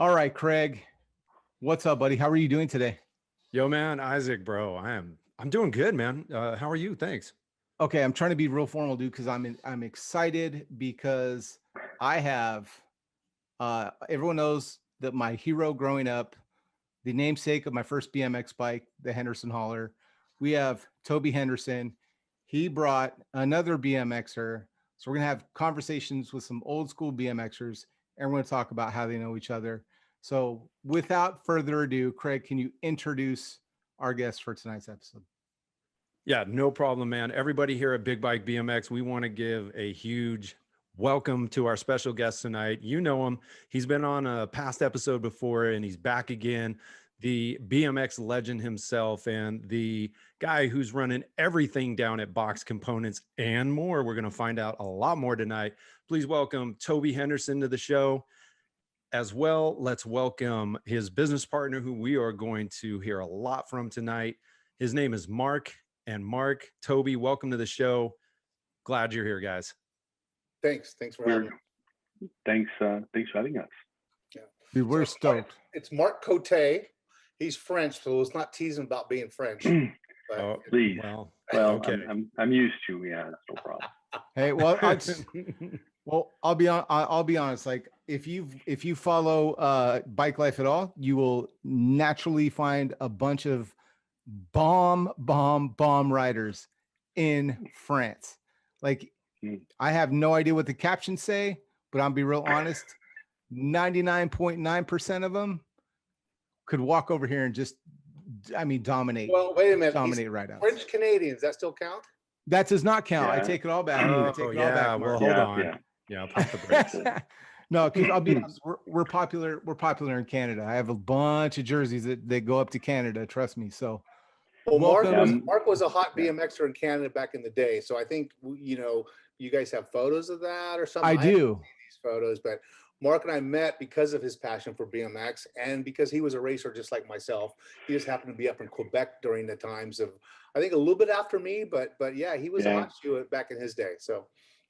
All right, Craig, what's up, buddy? How are you doing today? Yo, man, Isaac, bro, I'm doing good, man. How are you? Thanks. Okay, I'm trying to be real formal, dude, because I'm excited because I have everyone knows that my hero growing up, the namesake of my first BMX bike, the Henderson hauler. We have Toby Henderson. He brought another BMXer. So we're gonna have conversations with some old school BMXers, and we're gonna talk about how they know each other. So without further ado, Craig, can you introduce our guest for tonight's episode? Yeah, no problem, man. Everybody here at Big Bike BMX, we want to give a huge welcome to our special guest tonight. You know him. He's been on a past episode before, and he's back again. The BMX legend himself and the guy who's running everything down at Box Components and more. We're going to find out a lot more tonight. Please welcome Toby Henderson to the show. As well, let's welcome his business partner, who we are going to hear a lot from tonight. His name is Marc. And Marc, Toby, welcome to the show. Glad you're here, guys. Thanks for having me. Thanks for having us. Yeah, Dude, we're stoked. It's Marc Cote. He's French, so let's not tease him about being French. But Oh, Please. well, Okay. okay. I'm used to. Yeah, that's no problem. Hey, I'll be honest. Like if you follow bike life at all, you will naturally find a bunch of bomb riders in France. Like I have no idea what the captions say, but I'll be real honest. 99.9% of them could walk over here and just, dominate. Well, wait a minute. Dominate rideouts. French Canadians, that still count? That does not count. I Yeah. take it all back. I take it all back, Well, Marc. hold Yeah, on. yeah. Yeah, pump the brakes. No, because I'll be honest, we're popular. We're popular in Canada. I have a bunch of jerseys that go up to Canada. Trust me. So, Well, welcome. Marc was a hot BMXer in Canada back in the day. So I think, you guys have photos of that or something. I haven't do. seen these photos, but Marc and I met because of his passion for BMX and because he was a racer just like myself. He just happened to be up in Quebec during the times of, I think a little bit after me, but yeah, he was a hot shoe back in his day. So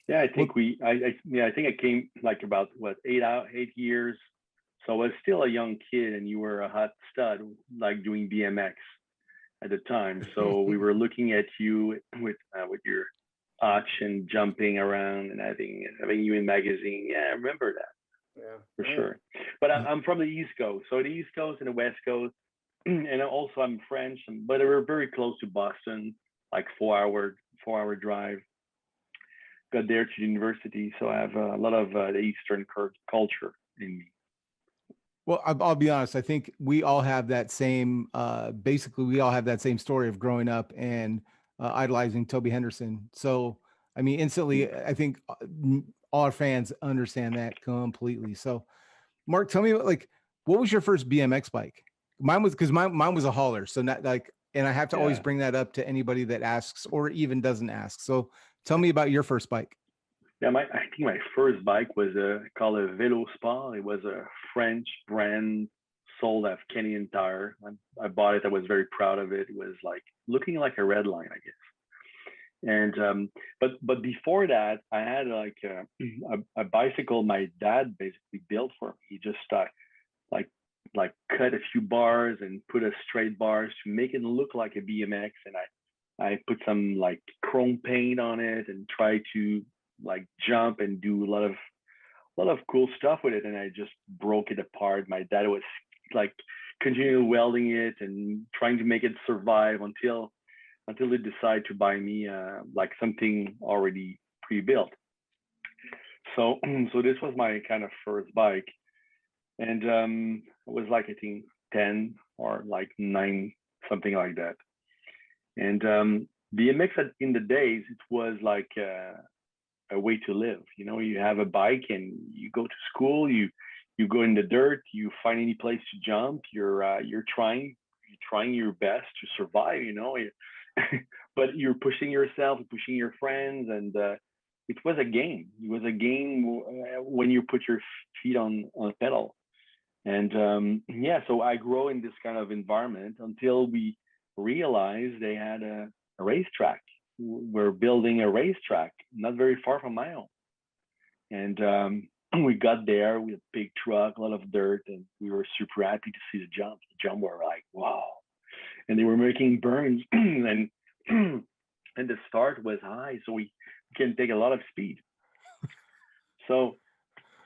Yeah, I think I think I came like about 8 years. So I was still a young kid, and you were a hot stud, like doing BMX at the time. So we were looking at you with your arch and jumping around and having you in magazine. Yeah, I remember that. yeah, For sure. But I'm from the East Coast. So the East Coast and the West Coast. And also I'm French, but we're very close to Boston, like 4-hour drive. Got there to university. So I have a lot of the Eastern culture in me. Well, I'll be honest. I think we all have that same. Basically, we all have that same story of growing up and idolizing Toby Henderson. So, instantly, I think all our fans understand that completely. So, Marc, tell me, what was your first BMX bike? Mine was a hauler. So not like, and I have to always bring that up to anybody that asks or even doesn't ask. So tell me about your first bike. Yeah, I think my first bike was called a Vélo Sport. It was a French brand sold at Canadian Tire. I bought it. I was very proud of it. It was like looking like a red line, I guess. And but before that, I had like a bicycle my dad basically built for me. He just like cut a few bars and put a straight bars to make it look like a BMX, and I put some like chrome paint on it and try to like jump and do a lot of cool stuff with it, and I just broke it apart. My dad was like continuing welding it and trying to make it survive until they decide to buy me like something already pre-built. So this was my kind of first bike, and it was like I think 10 or like 9, something like that. And BMX in the days, it was like a way to live. You have a bike and you go to school, you go in the dirt, you find any place to jump. You're trying your best to survive. But you're pushing yourself, pushing your friends, and it was a game. It was a game when you put your feet on a pedal. And so I grew in this kind of environment until we realized they had a racetrack. We're building a racetrack not very far from my home. And we got there with a big truck, a lot of dirt, and we were super happy to see the jump. The jump were like, wow. And they were making burns and the start was high, so we can take a lot of speed. So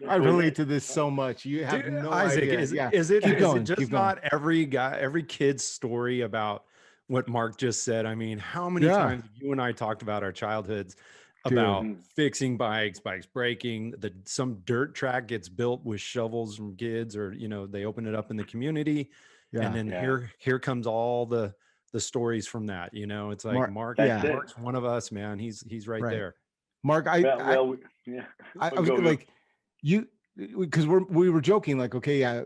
I relate to this so much. You have Dude, no Isaac, idea. is Yeah. is it Keep is going, it just keep going. not every kid's story about what Marc just said? I mean, how many times have you and I talked about our childhoods about fixing bikes breaking, some dirt track gets built with shovels from kids, or they open it up in the community, and then here comes all the stories from that. It's like Marc's one of us, man. He's right there. Marc, I was like, because we were joking, like, okay,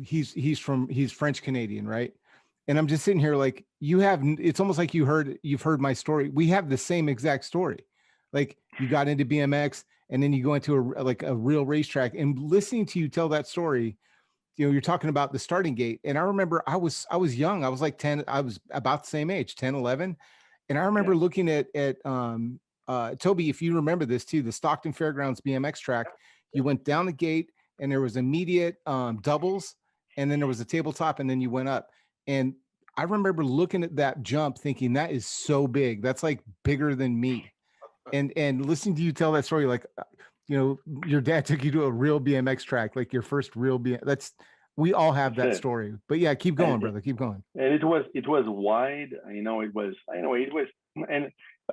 he's French Canadian, right? And I'm just sitting here like, it's almost like you've heard my story. We have the same exact story. Like, you got into BMX and then you go into a real racetrack, and listening to you tell that story, you're talking about the starting gate. And I remember I was young. I was like 10. I was about the same age, 10, 11. And I remember looking at Toby, if you remember this too, the Stockton Fairgrounds BMX track, you went down the gate and there was immediate doubles, and then there was a tabletop, and then you went up. And I remember looking at that jump thinking, that is so big. That's like bigger than me. And listening to you tell that story, like, your dad took you to a real BMX track, like your first real BMX. We all have that story. But yeah, keep going, brother. Keep going. And it was wide.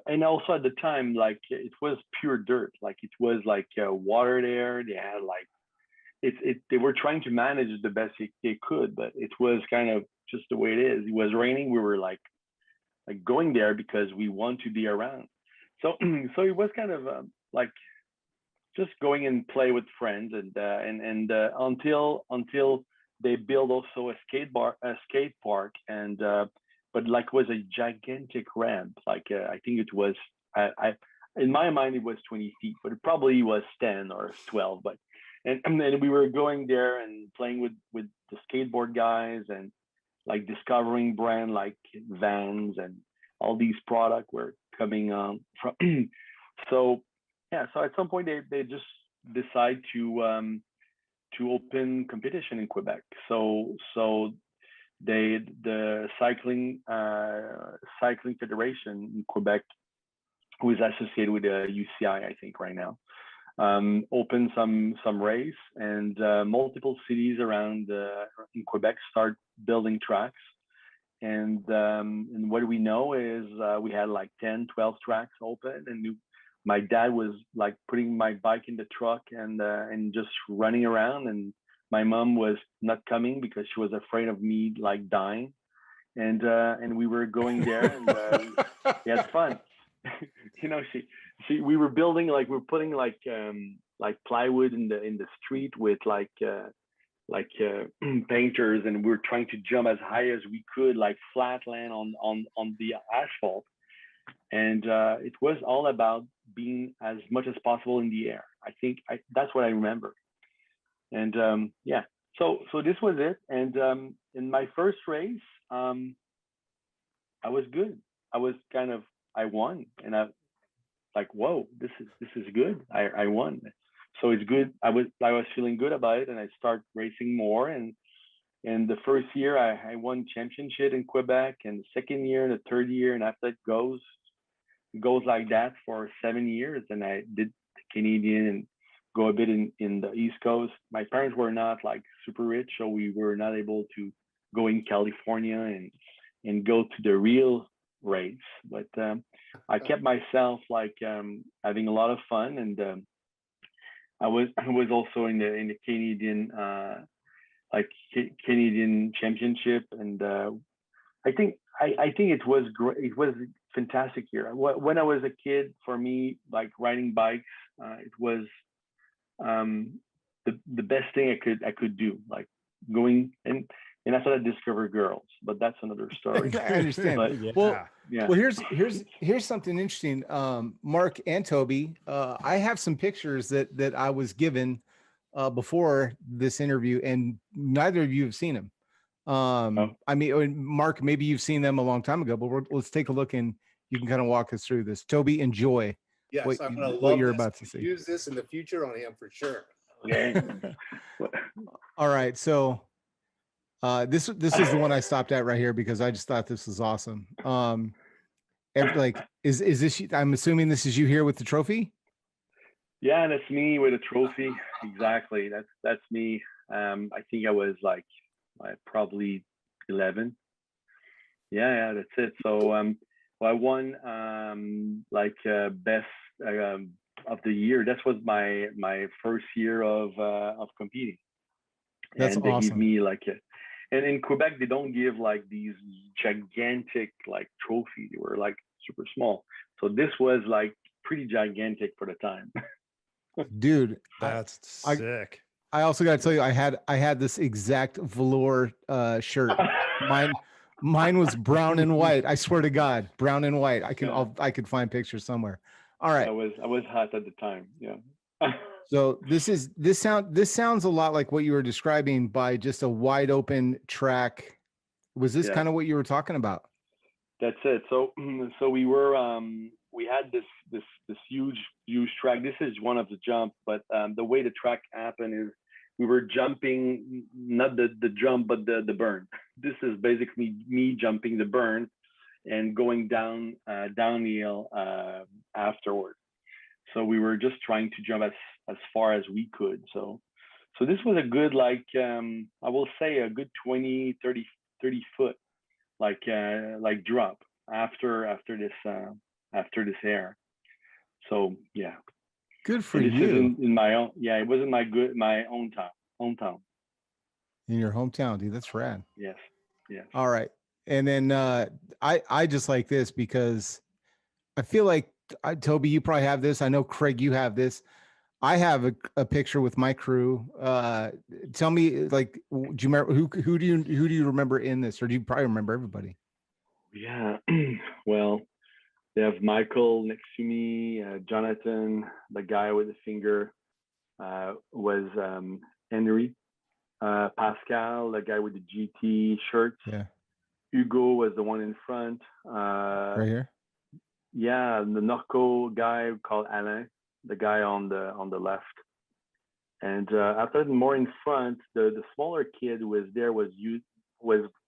And also at the time, like, it was pure dirt. Like, it was like water there. They had like, they were trying to manage it the best they could, but it was kind of just the way it is. It was raining. We were like going there because we want to be around. So it was kind of like just going and play with friends, and until they built also a skate park, and but like was a gigantic ramp. Like I think it was in my mind it was 20 feet, but it probably was 10 or 12. But and then we were going there and playing with the skateboard guys, and like discovering brand like Vans, and all these products were coming from. So at some point they just decide to open competition in Quebec. So the cycling federation in Quebec, who is associated with the UCI, I think right now, opened some race, and multiple cities around in Quebec start building tracks. And what we know is we had like 10, 12 tracks open, and my dad was like putting my bike in the truck and just running around, and my mom was not coming because she was afraid of me like dying, and we were going there, and we had fun. We were building, like, we're putting like plywood in the street with like painters, and we were trying to jump as high as we could, like flat land on the asphalt. And it was all about being as much as possible in the air. I think that's what I remember. And so this was it. And in my first race, I was good. I won, and I like, whoa, this is good. I won. So it's good. I was feeling good about it, and I start racing more. And the first year I won championship in Quebec, and the second year and the third year, and after it goes like that for 7 years. And I did Canadian and go a bit in the East Coast. My parents were not like super rich, so we were not able to go in California and go to the real race. But I kept myself like having a lot of fun, and I was also in the Canadian Canadian championship, and I think it was great. It was a fantastic year. When I was a kid, for me, like riding bikes, it was the best thing I could do, like going and after that discover girls, but that's another story. I understand. But, well, here's something interesting. Marc and Toby, I have some pictures that I was given before this interview, and neither of you have seen them. I mean, Marc, maybe you've seen them a long time ago, but let's take a look, and you can kind of walk us through this. Toby, enjoy. Yes, what I'm going to what love you're this. about to see. Use this in the future on him for sure. Okay. All right. So this is the one I stopped at right here because I just thought this was awesome. Like is this I'm assuming this is you here with the trophy? Yeah, that's me with a trophy. Exactly. That's me. I think I was like probably 11. Yeah, that's it. So well, I won best of the year. That was my first year of competing. That's And they give awesome. me like and in Quebec they don't give like these gigantic like trophy. They were like super small. So this was like pretty gigantic for the time. Dude, That's sick. I also got to tell you, I had this exact velour shirt. Mine was brown and white. I swear to God, brown and white. I could find pictures somewhere. All right. I was hot at the time. Yeah. So this sounds a lot like what you were describing by just a wide open track. Was this kind of what you were talking about? That's it. So we were we had this huge track. This is one of the jump, but the way the track happened is we were jumping, not the jump, but the burn. This is basically me jumping the burn and going downhill afterward. So we were just trying to jump as far as we could. So this was a good, like, I will say a good 20, 30 foot, like drop after this air. So yeah. Good for and this you. is in my own, yeah, it was in my hometown. In your hometown, dude. That's rad. Yes. All right. And then I just like this because I feel like Toby, you probably have this. I know Craig, you have this. I have a picture with my crew. Tell me, like, do you remember who do you remember in this, or do you probably remember everybody? Yeah. Well, they have Michael next to me, Jonathan, the guy with the finger, was Henry, Pascal, the guy with the GT shirt. Yeah. Hugo was the one in front. Right here. Yeah, the Norco guy called Alain, the guy on the left. And after more in front, the smaller kid who was there was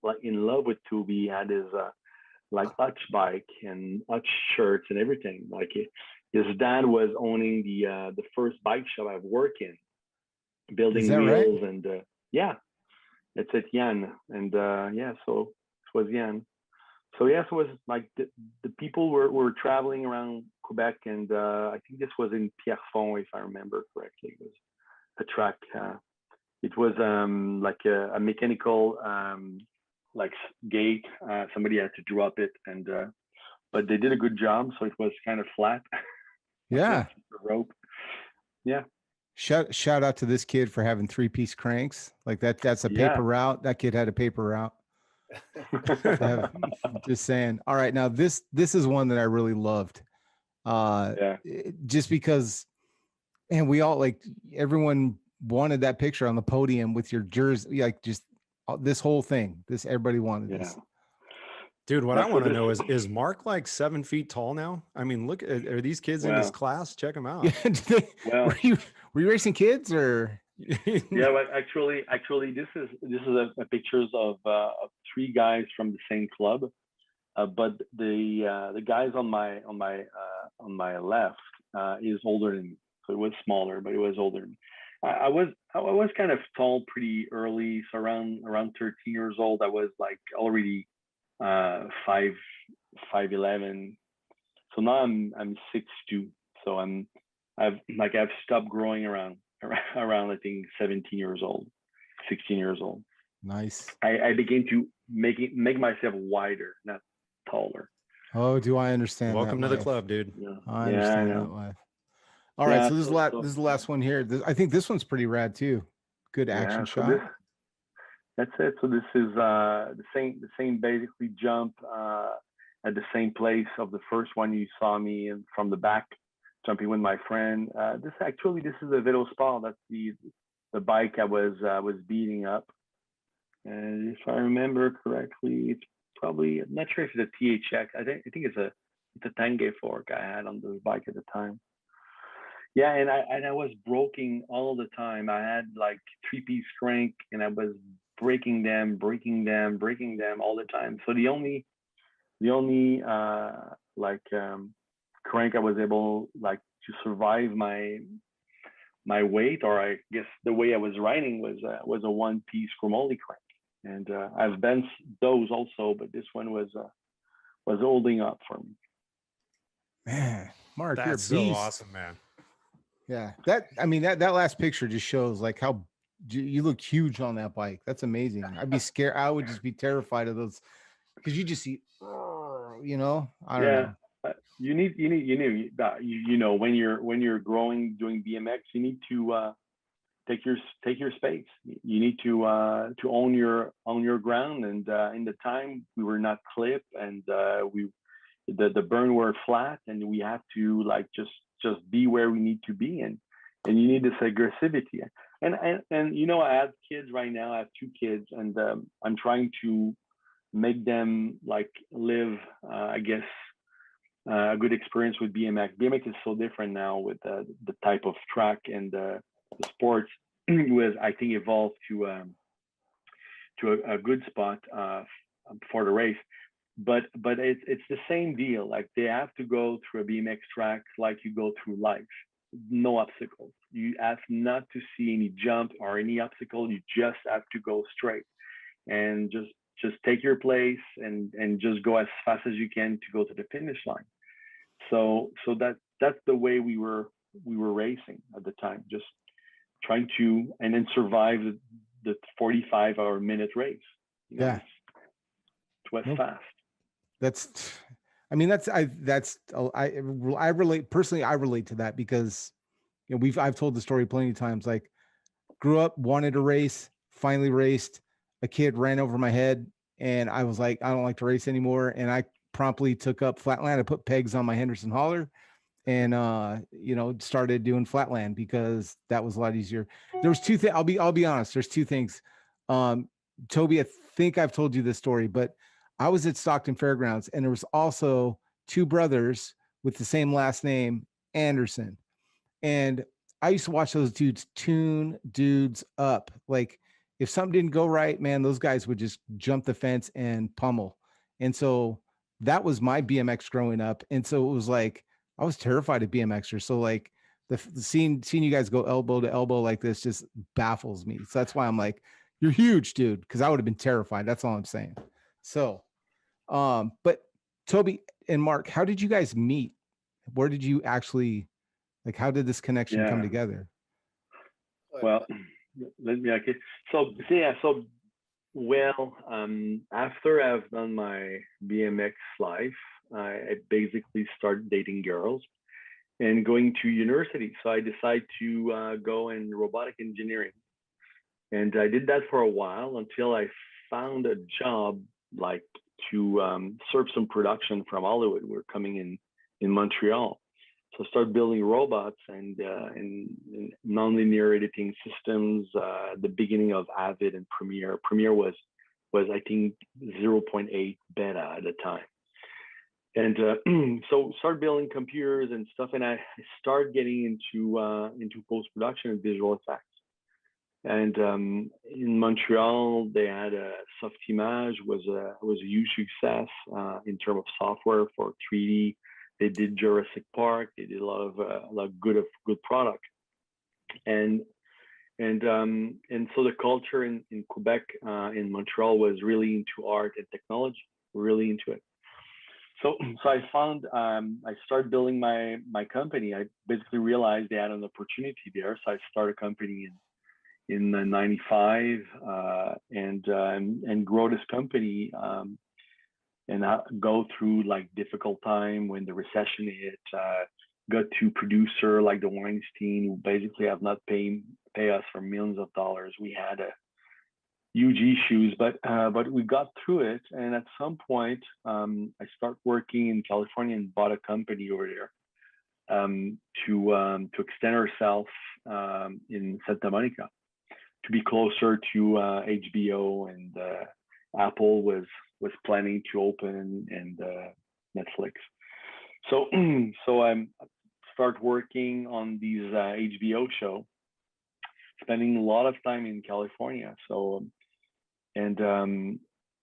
like in love with Toby. He had his like Hutch bike and Hutch shirts and everything. Like his dad was owning the first bike shop I've worked in, building wheels. Right? And yeah, it's at Yann. And yeah, so it was Yann. So yes, it was like the people were traveling around Quebec, and I think this was in Pierrefonds, if I remember correctly. It was a track. It was like a mechanical like gate. Somebody had to drop it, and but they did a good job, so it was kind of flat. Yeah. Rope. Yeah. Shout out to this kid for having 3-piece cranks like that. That's a paper route. That kid had a paper route. Just saying. All right, now this is one that I really loved. Just because, and we all, like, everyone wanted that picture on the podium with your jersey, like just this whole thing. Everybody wanted this. Dude, what I want to know is Marc like 7 feet tall now? I mean, look, are these kids in his class? Check them out. Yeah, were you racing kids or? Yeah, well, actually, this is a pictures of 3 guys from the same club, but the guys on my left is older than me, so it was smaller, but it was older than me. I was kind of tall pretty early, so around 13 years old, I was like already 5'11". So now I'm 6'2", so I've stopped growing around I think 17 years old, 16 years old. Nice. I began to make myself wider, not taller. Oh, do I understand? Welcome to the club, dude. Yeah. I understand that life. All right, so this is the last one here. I think this one's pretty rad too. Good action shot. That's it. So this is the same basically jump at the same place of the first one you saw me from the back, jumping with my friend. This is a Velo Sport. That's the bike I was beating up. And if I remember correctly, it's probably, I'm not sure if it's a THX. I think it's a Tange fork I had on the bike at the time. Yeah, and I was broken all the time. I had like 3-piece crank, and I was breaking them all the time. So the only crank I was able like to survive my weight, or I guess the way I was riding, was a 1-piece Chromoly crank. And I've bent those also, but this one was holding up for me. Man, Marc, you're a That's beast. so awesome, man. Yeah, that last picture just shows like how you look huge on that bike. That's amazing. I'd be scared. I would just be terrified of those, because you just see, you know, I don't know. You know, when you're growing doing BMX, you need to take your space. You need to own your ground. And in the time we were not clip, and the burn were flat, and we have to like just be where we need to be, and you need this aggressivity. And you know, I have kids right now. I have 2 kids, and I'm trying to make them like live, I guess, a good experience with BMX. BMX is so different now with the type of track, and the sports was, I think, evolved to a good spot for the race. But it's the same deal. Like, they have to go through a BMX track like you go through life. No obstacles. You have not to see any jump or any obstacle. You just have to go straight, and just take your place, and just go as fast as you can to go to the finish line. So that's the way we were racing at the time, just trying to, and then survive the 45-minute race. You know, Yeah, it was fast. I relate personally. I relate to that because, you know, I've told the story plenty of times. Like, grew up, wanted to race, finally raced. A kid ran over my head, and I was like, I don't like to race anymore. And I promptly took up flatland. I put pegs on my Henderson hauler, and you know, started doing flatland because that was a lot easier. There was 2 things. I'll be honest. There's 2 things. Toby, I think I've told you this story, but I was at Stockton Fairgrounds, and there was also 2 brothers with the same last name, Anderson. And I used to watch those dudes tune dudes up. Like, if something didn't go right, man, those guys would just jump the fence and pummel. And so that was my BMX growing up. And so it was like, I was terrified of BMXers. So like the seeing you guys go elbow to elbow like this just baffles me. So that's why I'm like, you're huge, dude. Because I would have been terrified. That's all I'm saying. So, but Toby and Marc, how did you guys meet? Where did you actually, like, how did this connection come together? Well, let me, okay. So after I've done my BMX life, I basically started dating girls and going to university. So I decided to go in robotic engineering. And I did that for a while until I found a job, like, to serve some production from Hollywood. We're coming in Montreal. So I started building robots and nonlinear editing systems, the beginning of Avid and Premiere. Premiere was I think 0.8 beta at the time. And so started building computers and stuff, and I started getting into post-production and visual effects. And in Montreal, they had a Softimage, was a huge success in terms of software for 3D. They did Jurassic Park. They did a lot of good product, and so the culture in Quebec, in Montreal, was really into art and technology, really into it. So I found, I started building my company. I basically realized they had an opportunity there, so I started a company in 95 and grow this company. And I go through like difficult time when the recession hit. Got to producer like the Weinstein, who basically have not pay us for millions of dollars. We had huge issues, but we got through it. And at some point, I start working in California and bought a company over there to extend ourselves in Santa Monica, to be closer to HBO, and Apple was planning to open, and Netflix. So I start working on these HBO show, spending a lot of time in California. So, and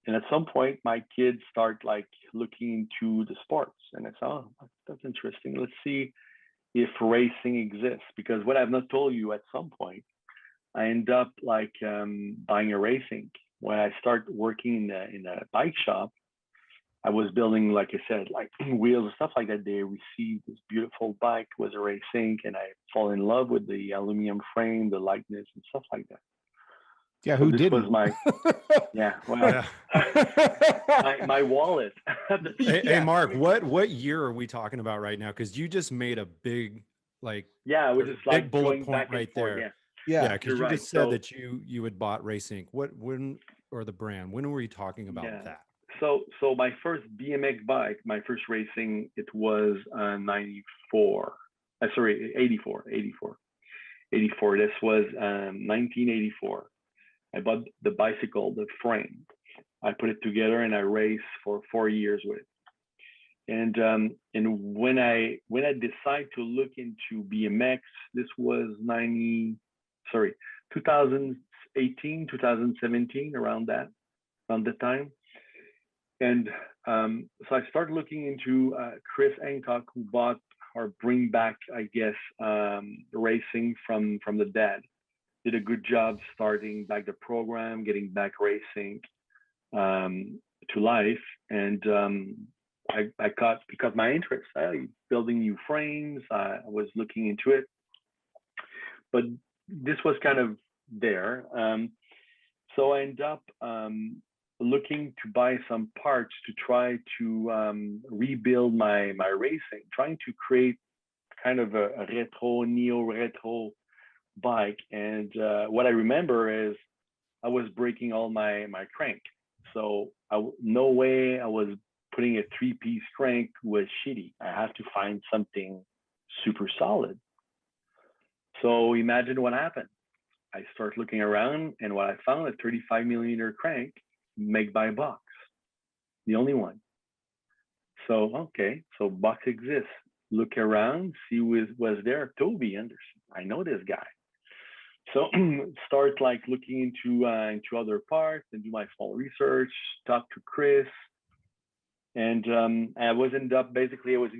at some point, my kids start like looking into the sports, and I thought, oh, that's interesting. Let's see if racing exists, because what I've not told you, at some point, I end up like buying a Race Inc. When I start working in a bike shop, I was building, like I said, like wheels and stuff like that. They received this beautiful bike, was a Race Inc, and I fall in love with the aluminum frame, the lightness, and stuff like that. Yeah, So who this didn't? was my, yeah, well, my wallet. Hey, Marc, what year are we talking about right now? Because you just made a big, like, yeah, which is big like bullet going point back and right forth. there. Yeah, Yeah, because you're you right. just said So, that you had bought Race Inc. When, or the brand? When were you talking about yeah. that? So my first BMX bike, my first racing, it was 94. Sorry, 84. This was 1984. I bought the bicycle, the frame. I put it together and I raced for 4 years with it. And when I decided to look into BMX, this was 2018, 2017, around the time. And so I started looking into Chris Hancock, who bought or bring back, I guess, racing from the dead. Did a good job starting back the program, getting back racing to life. And I caught, because my interest, building new frames, I was looking into it. But this was kind of there. So I ended up looking to buy some parts to try to rebuild my racing, trying to create kind of a neo-retro bike. And what I remember is I was breaking all my crank. So no way I was putting a 3-piece crank was shitty. I had to find something super solid. So imagine what happened. I start looking around, and what I found, a 35mm crank made by Box, the only one. So, okay, so Box exists. Look around, see who was there. Toby Henderson. I know this guy. So start like looking into other parts and do my small research, talk to Chris. And I was in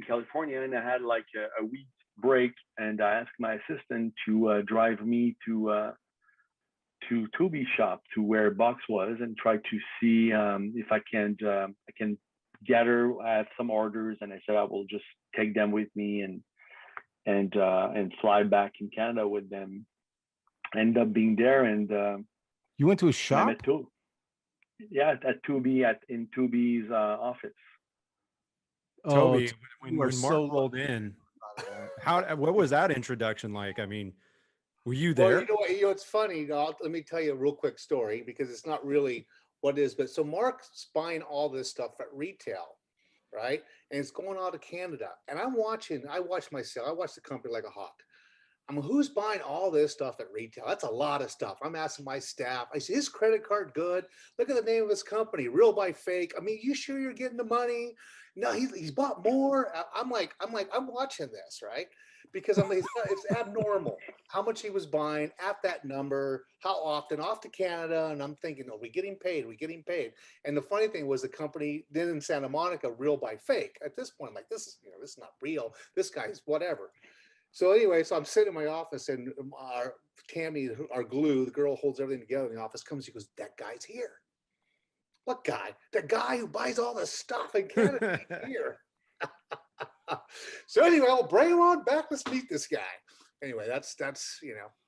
California, and I had like a week break, and I asked my assistant to drive me to Toby's shop, to where Box was, and try to see if I can gather some orders. And I said I will just take them with me and fly back in Canada with them. End up being there, and you went to a I shop? met Toby. Yeah, at Toby, in Toby's office. Toby, you are when Marc so rolled in, what was that introduction like? I mean, were you Well, there? you know, it's funny. Let me tell you a real quick story, because it's not really what it is. But so Marc's buying all this stuff at retail, right? And it's going out to Canada. And I watch myself. I watch the company like a hawk. I mean, who's buying all this stuff at retail? That's a lot of stuff. I'm asking my staff. I say, is credit card good? Look at the name of his company, Real by Fake. I mean, you sure you're getting the money? No, he's bought more. I'm watching this, right? Because it's abnormal how much he was buying at that number, how often, off to Canada. And I'm thinking, oh, we getting paid. And the funny thing was, the company then in Santa Monica, Real by Fake. At this point, I'm like, this is not real. This guy's whatever. So anyway, so I'm sitting in my office, and our Tammy, our glue, the girl holds everything together in the office, comes, she goes, that guy's here. What guy? The guy who buys all this stuff in Canada here. So anyway, I'll bring him on back. Let's meet this guy. Anyway, that's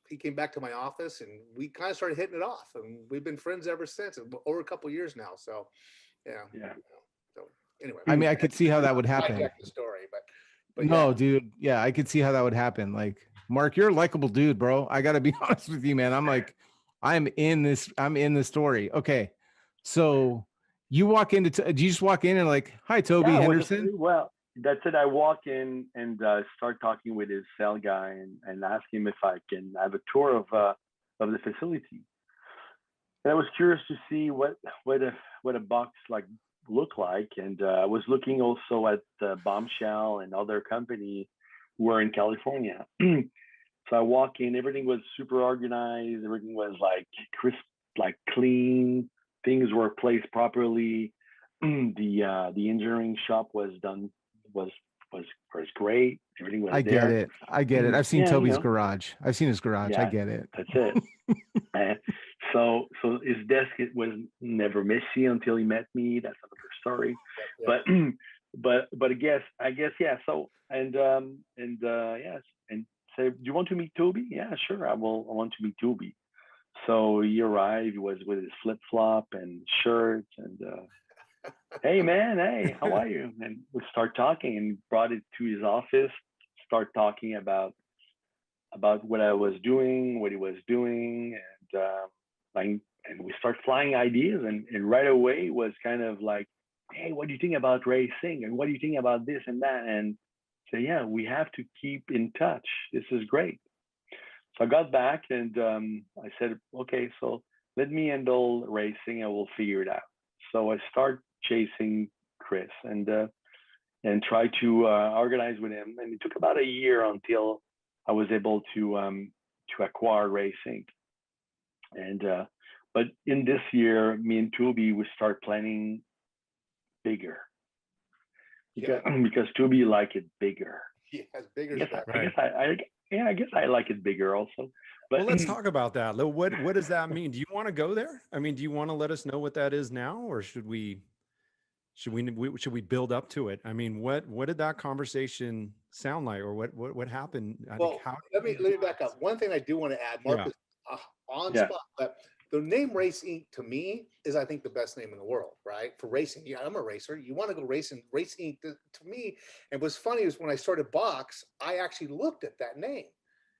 he came back to my office, and we kind of started hitting it off, and we've been friends ever since, over a couple of years now. So yeah. So anyway, I mean, I could see how that would happen. the story, but no, yeah. dude. Yeah, I could see how that would happen. Like, Marc, you're a likable dude, bro. I gotta be honest with you, man. I'm in this story. Okay. So you walk into, do you just walk in and like, hi, Toby Henderson? Well, that's it. I walk in and start talking with his cell guy and ask him if I can have a tour of the facility. And I was curious to see what a box like looked like, and I was looking also at Bombshell and other company we're in California. So I walk in, everything was super organized, everything was like crisp, like clean, things were placed properly. The engineering shop was done, was great. Everything was I get there. it. I get it. I've seen Yeah, Toby's garage. I've seen his garage. I yeah, get it. that's it. So his desk, it was never messy until he met me. That's another story. Yeah. But I guess yeah. So yes, and say, do you want to meet Toby? Yeah, sure. I want to meet Toby. So he arrived. He was with his flip flop and shirt and. Hey man, hey, how are you? And we start talking, and brought it to his office. Start talking about what I was doing, what he was doing, and we start flying ideas, and right away was kind of like, hey, what do you think about racing, and what do you think about this and that, and so yeah, we have to keep in touch. This is great. So I got back and I said, okay, so let me handle racing, and we'll figure it out. So I start chasing Chris and try to organize with him, and it took about a year until I was able to acquire Race Inc. And but in this year, me and Toby, we start planning bigger because Toby like it bigger. Yes, bigger. I guess I like it bigger also. But well, let's talk about that. What does that mean? Do you want to go there? I mean, do you want to let us know what that is now, or should we build up to it? I mean, what did that conversation sound like, or what happened? Well, let me back up. One thing I do want to add, Marc, is on spot, but the name Race Inc. to me is, I think, the best name in the world, right? For racing. Yeah, I'm a racer. You want to go racing. Race Inc. to me, and what's funny is when I started Box, I actually looked at that name,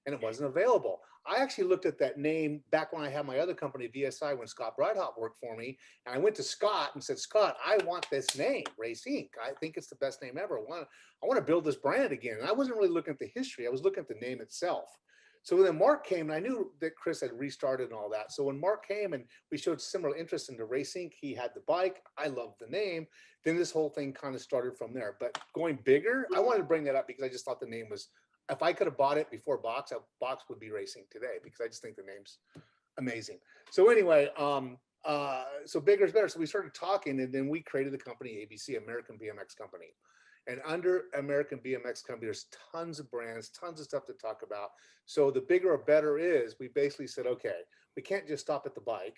and it wasn't available. I actually looked at that name back when I had my other company, VSI, when Scott Bridehop worked for me. And I went to Scott and said, Scott, I want this name, Race Inc. I think it's the best name ever. I want to build this brand again. And I wasn't really looking at the history. I was looking at the name itself. So then Marc came, and I knew that Chris had restarted and all that. So when Marc came and we showed similar interest in the Race Inc., he had the bike. I loved the name. Then this whole thing kind of started from there. But going bigger, I wanted to bring that up because I just thought the name was, if I could have bought it before Box, Box would be Race Inc. today, because I just think the name's amazing. So anyway, so bigger is better. So we started talking, and then we created the company ABC, American BMX Company. And under American BMX Company, there's tons of brands, tons of stuff to talk about. So the bigger or better is, we basically said, okay, we can't just stop at the bike.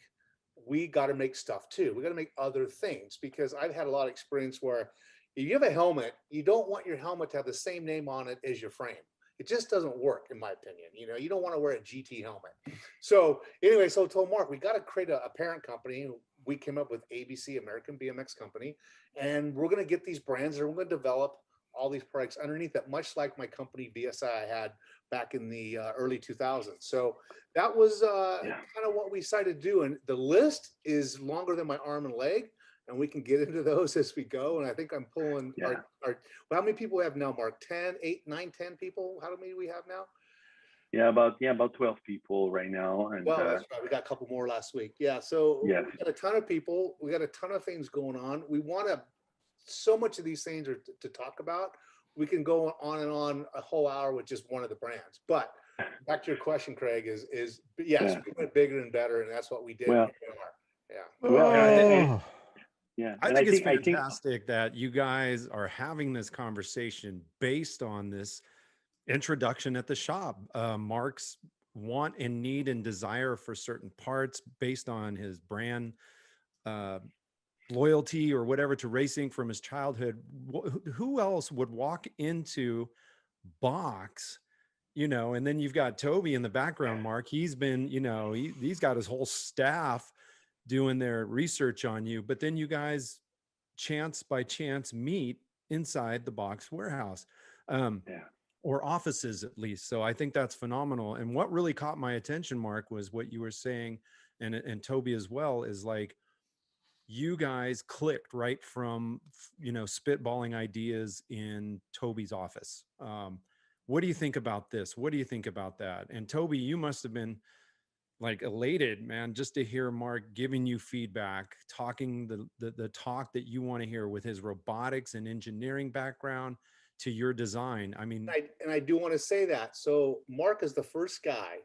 We got to make stuff too. We got to make other things, because I've had a lot of experience where if you have a helmet, you don't want your helmet to have the same name on it as your frame. It just doesn't work, in my opinion. You know, you don't want to wear a GT helmet. So anyway, so I told Marc, we got to create a parent company. We came up with ABC, American BMX Company, and we're going to get these brands, and we're going to develop all these products underneath that, much like my company VSI I had back in the early 2000s. So that was kind of what we decided to do. And the list is longer than my arm and leg, and we can get into those as we go. And I think I'm pulling our how many people we have now, Marc? 10, 8, 9, 10 people? How many do we have now? Yeah, about 12 people right now. And well, that's right. We got a couple more last week. Yeah. So yes. We got a ton of people. We got a ton of things going on. We want to, so much of these things are to talk about. We can go on and on a whole hour with just one of the brands. But back to your question, Craig, is yes, we went bigger and better, and that's what we did. Well, I think it's fantastic that you guys are having this conversation based on this introduction at the shop. Marc's want and need and desire for certain parts based on his brand loyalty or whatever to racing from his childhood. Who else would walk into Box, you know? And then you've got Toby in the background, Marc. He's been, you know, he's got his whole staff doing their research on you, but then you guys chance by chance meet inside the Box warehouse. Or offices at least. So I think that's phenomenal. And what really caught my attention, Marc, was what you were saying, and Toby as well, is like, you guys clicked right from, you know, spitballing ideas in Toby's office. What do you think about this? What do you think about that? And Toby, you must have been like elated, man, just to hear Marc giving you feedback, talking the talk that you want to hear with his robotics and engineering background. to your design. I mean, and I do want to say that. So Marc is the first guy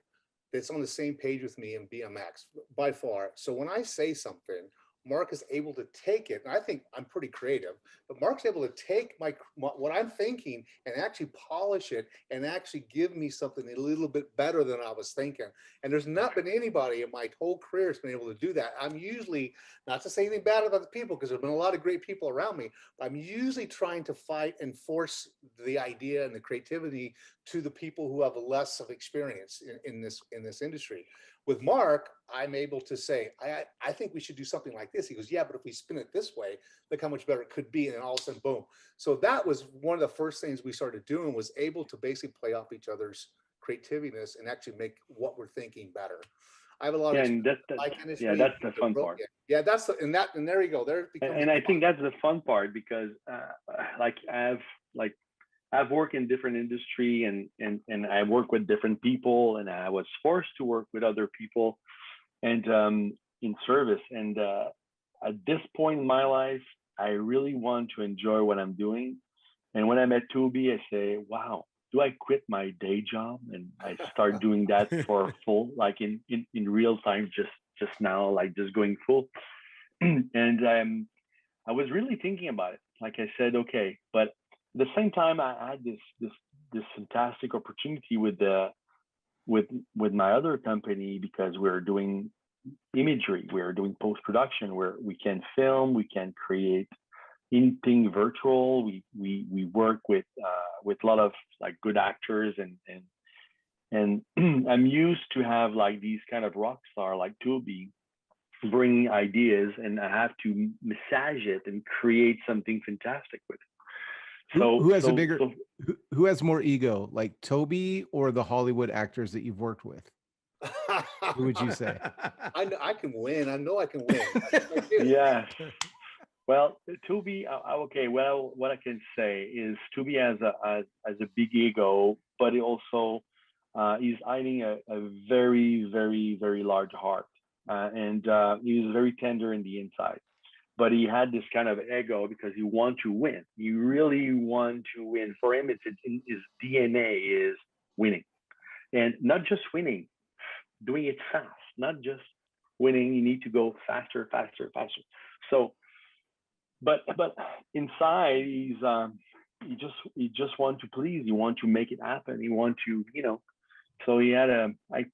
that's on the same page with me in BMX by far. So when I say something, Marc is able to take it, and I think I'm pretty creative, but Marc's able to take what I'm thinking and actually polish it and actually give me something a little bit better than I was thinking. And there's not been anybody in my whole career that's been able to do that. I'm usually, not to say anything bad about the people, because there's been a lot of great people around me, but I'm usually trying to fight and force the idea and the creativity to the people who have less of experience in this industry. With Marc, I'm able to say, I think we should do something like this. He goes, yeah, but if we spin it this way, look how much better it could be. And then all of a sudden, boom. So that was one of the first things we started doing, was able to basically play off each other's creativeness and actually make what we're thinking better. I have a lot of and that's the fun part. Yeah, and there you go. And I think that's the fun part, because I've worked in different industry, and I work with different people, and I was forced to work with other people and in service. And at this point in my life, I really want to enjoy what I'm doing. And when I met Toby, I say, wow, do I quit my day job? And I start doing that for full, like in real time, just now, like just going full. And I was really thinking about it. Like I said, okay, but at the same time, I had this fantastic opportunity with my other company, because we're doing imagery, we're doing post-production, where we can film, we can create anything virtual. We work with a lot of like good actors, and I'm used to have like these kind of rock star like Toby bring ideas, and I have to massage it and create something fantastic with it. So who has more ego, like Toby or the Hollywood actors that you've worked with? Who would you say? I can win. I know I can win. Yeah. Well, Toby, okay. Well, what I can say is Toby has a big ego, but he also he's hiding a very, very, very large heart, and he's very tender in the inside. But he had this kind of ego because he wants to win. He really wants to win. For him, it's in his DNA is winning, and not just winning, doing it fast. Not just winning. You need to go faster, faster, faster. So, but inside, he just want to please. He want to make it happen. He want to, So he had I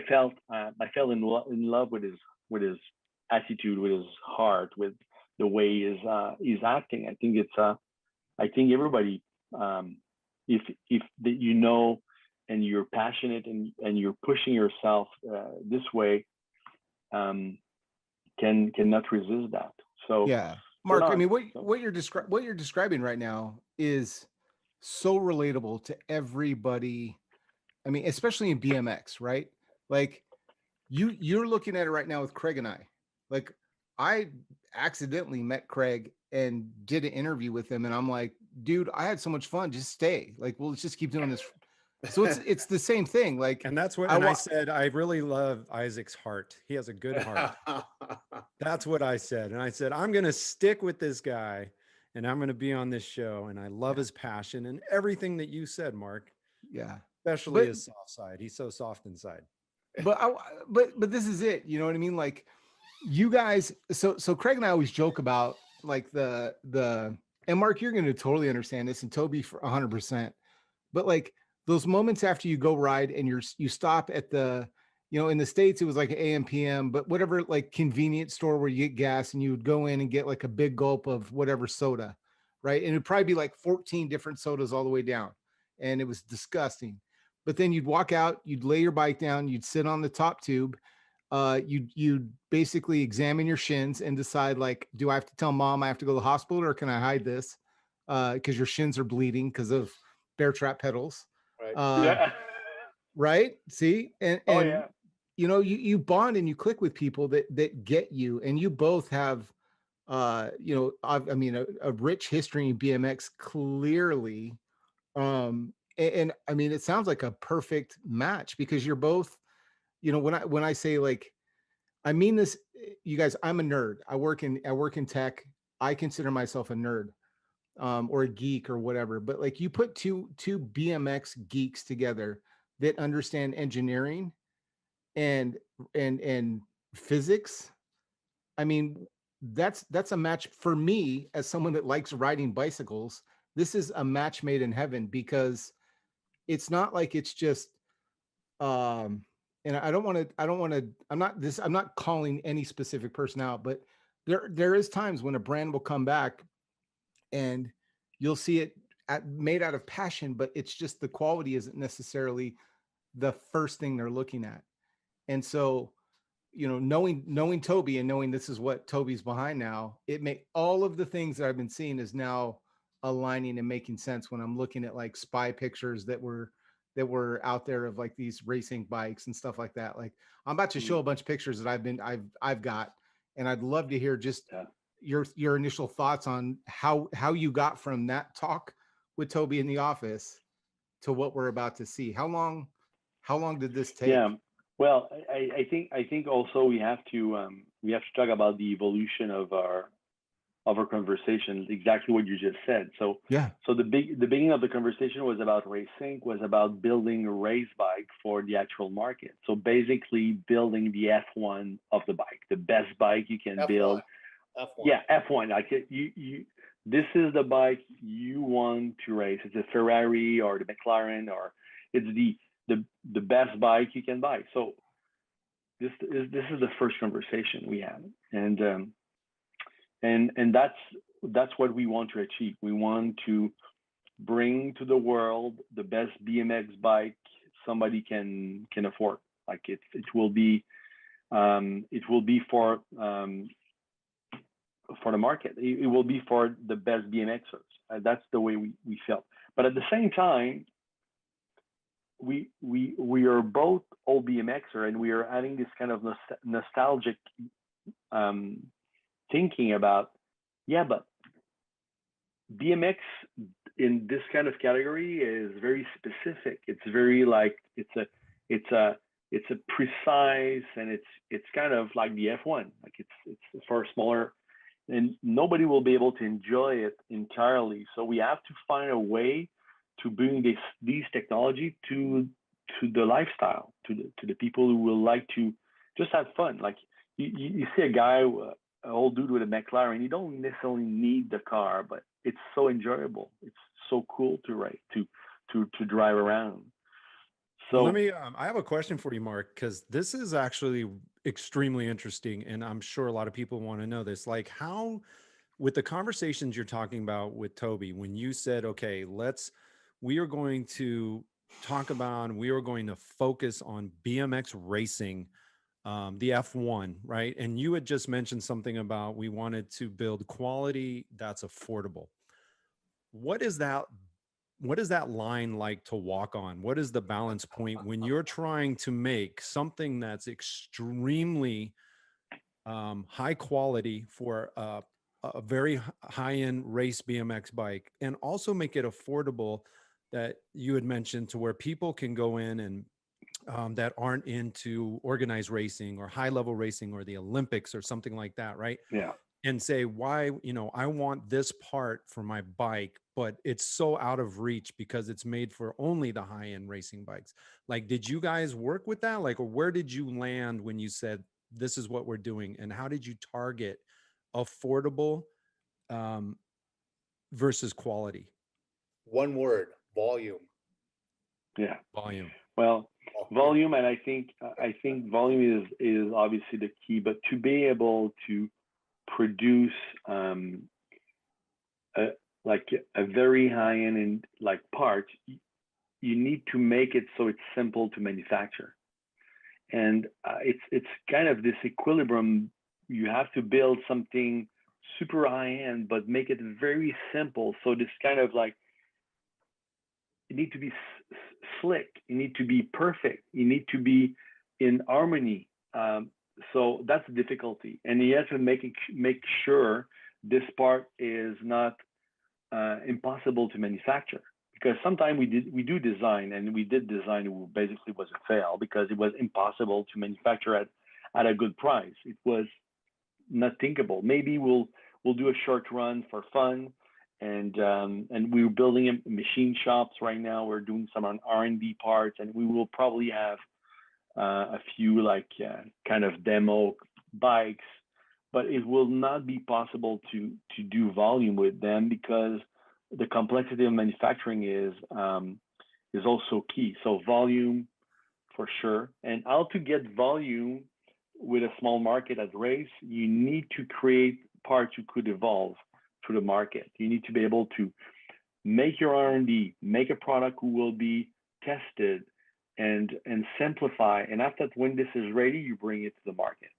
fell in love with his attitude, with his heart, with the way he's acting. I think I think everybody, if and you're passionate and you're pushing yourself this way, cannot resist that. So yeah, Marc, I mean, what you're describing right now is so relatable to everybody. I mean, especially in BMX, right? Like you're looking at it right now with Craig and I. Like, I accidentally met Craig and did an interview with him, and I'm like, dude, I had so much fun. Just stay. Like, well, let's just keep doing this. So it's the same thing. Like, and that's what I said. I really love Isaac's heart. He has a good heart. That's what I said. And I said, I'm going to stick with this guy, and I'm going to be on this show. And I love his passion and everything that you said, Marc. Yeah, especially his soft side. He's so soft inside. But this is it. You know what I mean? Like, you guys, so Craig and I always joke about like the and Marc, you're going to totally understand this, and Toby for 100%. But like those moments after you go ride and you stop at the, in the States it was like AM PM, but whatever, like convenience store where you get gas, and you would go in and get like a big gulp of whatever soda, right? And it'd probably be like 14 different sodas all the way down, and it was disgusting. But then you'd walk out, you'd lay your bike down, you'd sit on the top tube. You basically examine your shins and decide, like, do I have to tell mom I have to go to the hospital, or can I hide this? Because your shins are bleeding because of bear trap pedals. Right. Yeah. Right. See, and yeah. You bond and you click with people that get you, and you both have, I mean, a rich history in BMX, clearly. And I mean, it sounds like a perfect match, because you're both, when I say, like, I mean this, you guys, I'm a nerd. I work in tech. I consider myself a nerd. or a geek or whatever, but like you put two BMX geeks together that understand engineering and physics. I mean, that's a match for me as someone that likes riding bicycles. This is a match made in heaven, because it's not like it's just and I'm not calling any specific person out, but there is times when a brand will come back and you'll see it made out of passion, but it's just the quality isn't necessarily the first thing they're looking at. And so, you know, knowing Toby and knowing this is what Toby's behind now, it make all of the things that I've been seeing is now aligning and making sense when I'm looking at like spy pictures that were out there of like these Race Inc bikes and stuff like that. Like I'm about to show a bunch of pictures that I've got, and I'd love to hear just your initial thoughts on how you got from that talk with Toby in the office to what we're about to see. How long did this take? Yeah. Well, I think also we have to talk about the evolution of our conversation, exactly what you just said. So yeah. So the beginning of the conversation was about Race Inc, was about building a race bike for the actual market. So basically building the F1 of the bike, the best bike you can build. F1. Yeah, F1. Like this is the bike you want to race. It's a Ferrari or the McLaren, or it's the best bike you can buy. So this is the first conversation we had, and that's what we want to achieve. We want to bring to the world the best BMX bike somebody can afford. Like it will be for the market. It will be for the best BMXers. That's the way we felt. But at the same time, we are both old BMXer, and we are having this kind of nostalgic thinking about, yeah, but BMX in this kind of category is very specific. It's very like it's a precise, and it's kind of like the F1. Like it's for smaller, and nobody will be able to enjoy it entirely. So we have to find a way to bring these technology to the lifestyle, to the people who will like to just have fun. Like you see a guy, an old dude with a McLaren, you don't necessarily need the car, but it's so enjoyable. It's so cool to ride, to drive around. So well, let me, I have a question for you, Marc, because this is actually extremely interesting. And I'm sure a lot of people want to know this, like how, with the conversations you're talking about with Toby, when you said, okay, we are going to talk about, we are going to focus on BMX racing, the F1, right? And you had just mentioned something about we wanted to build quality that's affordable. What is that line like to walk on? What is the balance point when you're trying to make something that's extremely high quality for a very high-end race BMX bike, and also make it affordable, that you had mentioned, to where people can go in and that aren't into organized racing or high-level racing or the Olympics or something like that, right? Yeah. And say, why, I want this part for my bike, but it's so out of reach because it's made for only the high-end racing bikes. Like, did you guys work with that? Like, or where did you land when you said, this is what we're doing? And how did you target affordable versus quality? One word: volume. Yeah. Volume. Well, volume, and I think volume is obviously the key, but to be able to produce like a very high end like part, you need to make it so it's simple to manufacture, and it's kind of this equilibrium. You have to build something super high end, but make it very simple. So this kind of like, you need to be slick, you need to be perfect, you need to be in harmony. So that's the difficulty, and you have to make sure this part is not impossible to manufacture. Because sometimes we do design, and we did design it basically was a fail because it was impossible to manufacture at a good price. It was not thinkable. Maybe we'll do a short run for fun, and we're building machine shops right now. We're doing some on R&D parts, and we will probably have a few like kind of demo bikes, but it will not be possible to do volume with them because the complexity of manufacturing is also key. So volume for sure, and how to get volume with a small market at Race, you need to create parts you could evolve to the market. You need to be able to make your R&D, make a product who will be tested and simplify. And after that, when this is ready, you bring it to the market.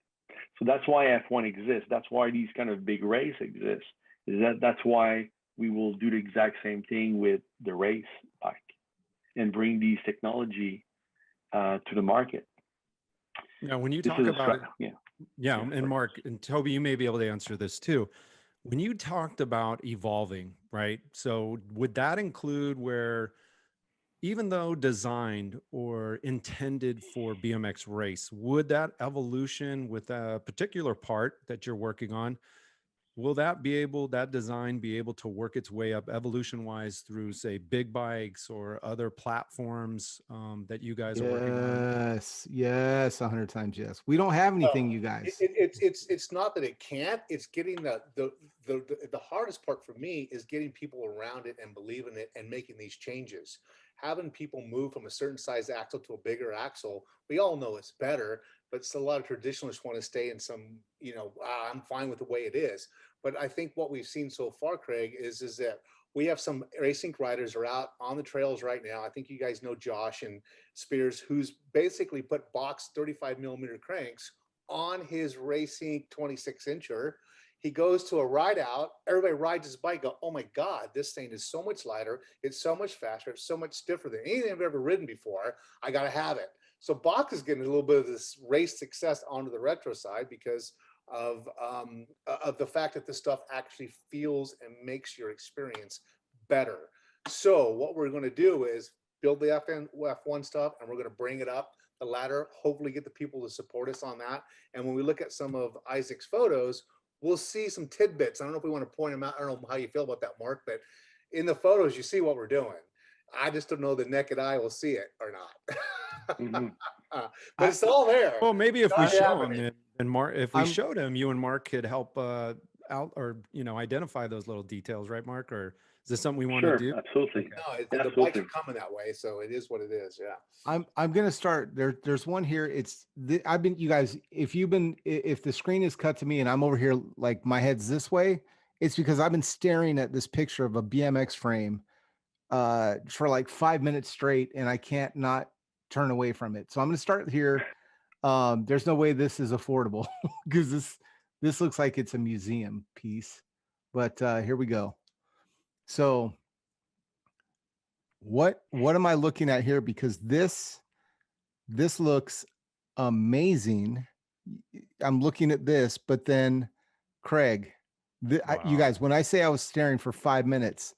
So that's why F1 exists. That's why these kind of big race exist. That's why we will do the exact same thing with the Race bike and bring these technology to the market. Now, when you talk about it, yeah, and Marc and Toby, you may be able to answer this too. When you talked about evolving, right? So would that include where, even though designed or intended for BMX race, would that evolution with a particular part that you're working on, will that design be able to work its way up evolution wise through, say, big bikes or other platforms that you guys are working on? Yes, 100 times yes. We don't have anything, you guys. It's not that it can't. It's getting the hardest part for me is getting people around it and believing it and making these changes. Having people move from a certain size axle to a bigger axle, we all know it's better, but a lot of traditionalists want to stay in some, I'm fine with the way it is. But I think what we've seen so far, Craig, is that we have some Race Inc riders are out on the trails right now. I think you guys know Josh and Spears, who's basically put box 35 millimeter cranks on his Race Inc 26-incher. He goes to a ride out, everybody rides his bike, go, oh my God, this thing is so much lighter, it's so much faster, it's so much stiffer than anything I've ever ridden before. I gotta have it. So Bach is getting a little bit of this race success onto the retro side because of the fact that this stuff actually feels and makes your experience better. So what we're going to do is build the F1 stuff, and we're going to bring it up the ladder, hopefully get the people to support us on that. And when we look at some of Isaac's photos, we'll see some tidbits. I don't know if we want to point them out. I don't know how you feel about that, Marc, but in the photos, you see what we're doing. I just don't know the naked eye will see it or not. Mm-hmm. But it's all there. Well, maybe if we show him, it. and Marc, if we showed him, you and Marc could help out or identify those little details, right, Marc? Or is this something we want to do? Absolutely. Okay. No, the bikes are coming that way, so it is what it is. Yeah. I'm gonna start there. There's one here. I've been, you guys, if the screen is cut to me and I'm over here like my head's this way, it's because I've been staring at this picture of a BMX frame for like 5 minutes straight, and I can't not turn away from it. So I'm gonna start here. There's no way this is affordable because this looks like it's a museum piece, but here we go. So what am I looking at here? Because this looks amazing. I'm looking at this, but then Craig, Wow. you guys, when I say I was staring for 5 minutes,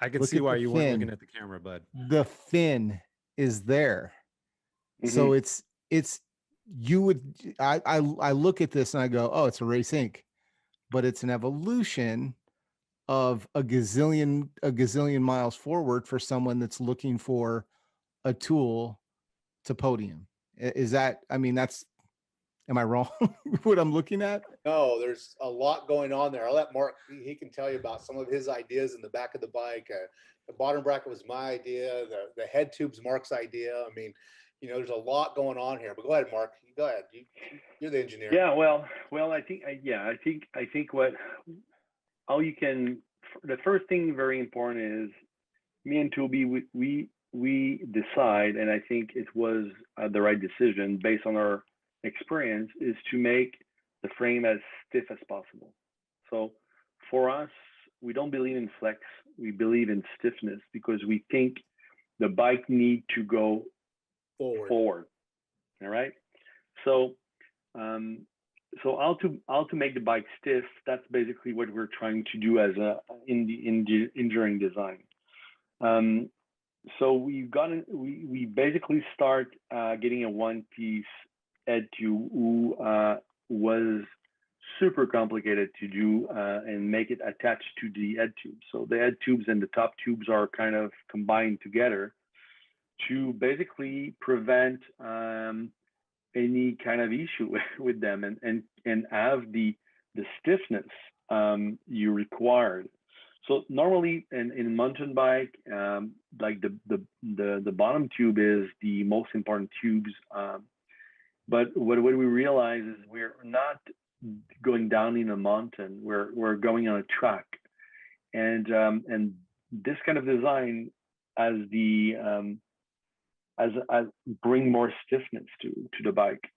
I can see why you weren't looking at the camera, bud. The fin is there. Mm-hmm. So I look at this and I go, oh, it's a Race Inc, but it's an evolution of a gazillion miles forward for someone that's looking for a tool to Podium. Is that, am I wrong what I'm looking at? No, there's a lot going on there. I'll let Marc, he can tell you about some of his ideas in the back of the bike. The bottom bracket was my idea. The head tube's Marc's idea. There's a lot going on here, but go ahead, Marc. Go ahead. You're the engineer. Yeah, well, I think the first thing very important is me and Toby, we decide, and I think it was the right decision based on our experience, is to make the frame as stiff as possible. So for us, we don't believe in flex. We believe in stiffness because we think the bike need to go forward. All right. So how to make the bike stiff, that's basically what we're trying to do as in the enduring design. So we basically start getting a one-piece head tube who was super complicated to do and make it attached to the head tube. So the head tubes and the top tubes are kind of combined together to basically prevent any kind of issue with them and have the stiffness you required. So normally in mountain bike, like the bottom tube is the most important tubes. But what we realize is we're not going down in a mountain. We're going on a track, and this kind of design as bring more stiffness to the bike.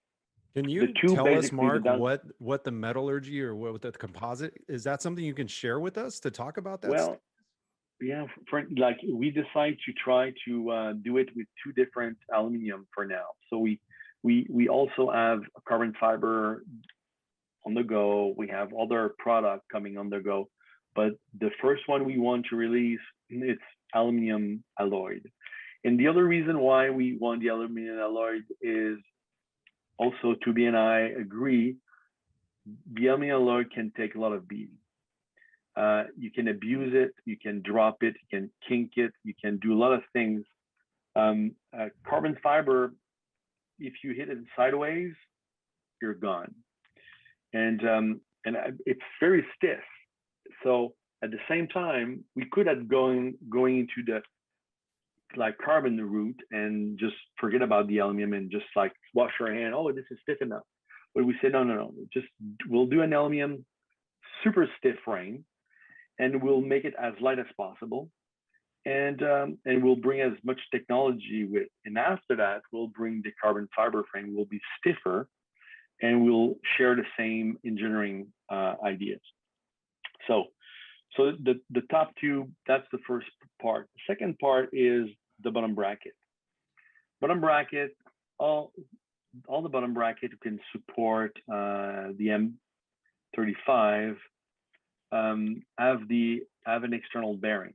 Can you tell us, Marc, what the metallurgy or what the composite is? That something you can share with us to talk about that? Well, yeah, like we decide to try to do it with 2 different aluminum for now. So we also have carbon fiber on the go. We have other product coming on the go, but the first one we want to release, it's aluminum alloyed. And the other reason why we want the aluminum alloyed is also Toby and I agree, the aluminum alloy can take a lot of beating. You can abuse it, you can drop it, you can kink it, you can do a lot of things. Carbon fiber, if you hit it sideways, you're gone. And it's very stiff. So at the same time, we could have going into the like carbon route and just forget about the aluminum and just like wash our hand. Oh, this is stiff enough. But we said, no. Just we'll do an aluminum super stiff frame, and we'll make it as light as possible. And we'll bring as much technology with. And after that, we'll bring the carbon fiber frame. Will be stiffer, and we'll share the same engineering ideas. So the top tube, that's the first part. The second part is the bottom bracket. Bottom bracket, all the bottom bracket can support the M35 have an external bearing.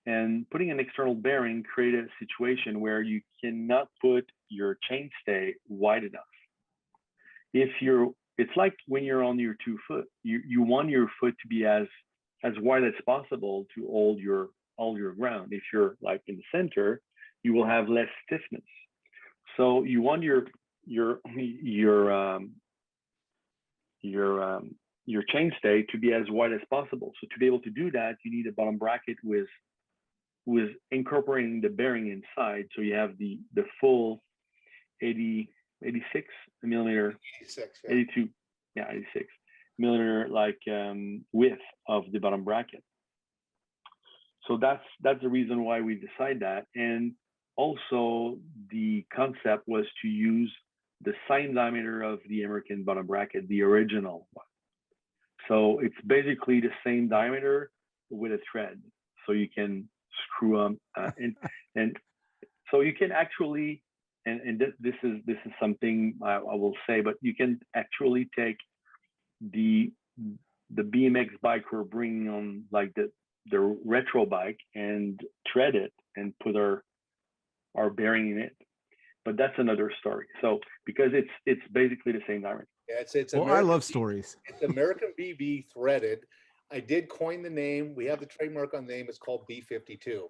And putting an external bearing created a situation where you cannot put your chainstay wide enough. It's like when you're on your 2 foot, you want your foot to be as wide as possible to hold your ground. If you're like in the center, you will have less stiffness. So you want your chainstay to be as wide as possible. So to be able to do that, you need a bottom bracket with incorporating the bearing inside. So you have the full 86 millimeter, 86, yeah. 82, yeah, 86 millimeter like width of the bottom bracket. So that's the reason why we decide that. And also the concept was to use the same diameter of the American bottom bracket, the original one. So it's basically the same diameter with a thread. So you can screw them and so you can actually, and this is something I will say, but you can actually take the BMX bike we're bringing on, like the retro bike, and thread it and put our bearing in it. But that's another story. So because it's basically the same diameter. Yeah, it's well, I love stories. It's American BB threaded. I did coin the name. We have the trademark on the name. It's called B52.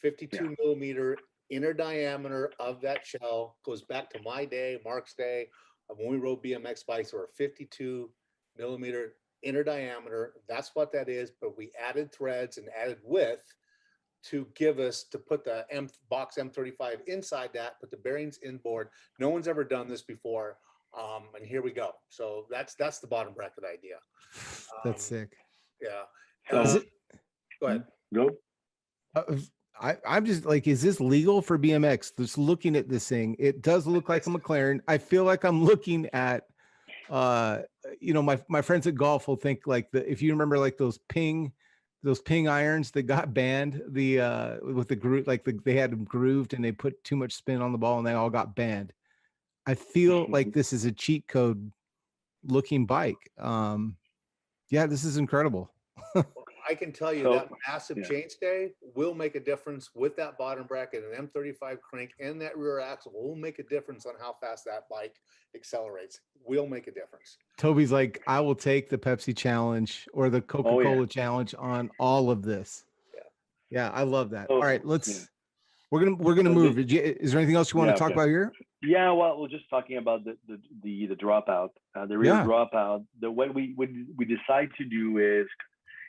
52 millimeter inner diameter of that shell goes back to my day, Marc's day, of when we rode BMX bikes. Or a 52 millimeter inner diameter. That's what that is. But we added threads and added width to put the box M35 inside that, put the bearings inboard. No one's ever done this before. And here we go. So that's the bottom bracket idea. That's sick. Yeah. Go ahead. Go. I'm just like, is this legal for BMX? Just looking at this thing, it does look like a McLaren. I feel like I'm looking at, my friends at golf will think like if you remember like those ping irons that got banned, with the groove, like they had them grooved and they put too much spin on the ball and they all got banned. I feel like this is a cheat code looking bike. Yeah, this is incredible. I can tell you that massive chainstay will make a difference with that bottom bracket, an M35 crank, and that rear axle will make a difference on how fast that bike accelerates. will make a difference. Toby's like, I will take the Pepsi challenge or the Coca-Cola challenge on all of this. Yeah. Yeah, I love that. Oh, All right, yeah. we're gonna So move. Is there anything else you want to talk about here? Yeah, well, we're just talking about the dropout, the rear dropout. What we decide to do is,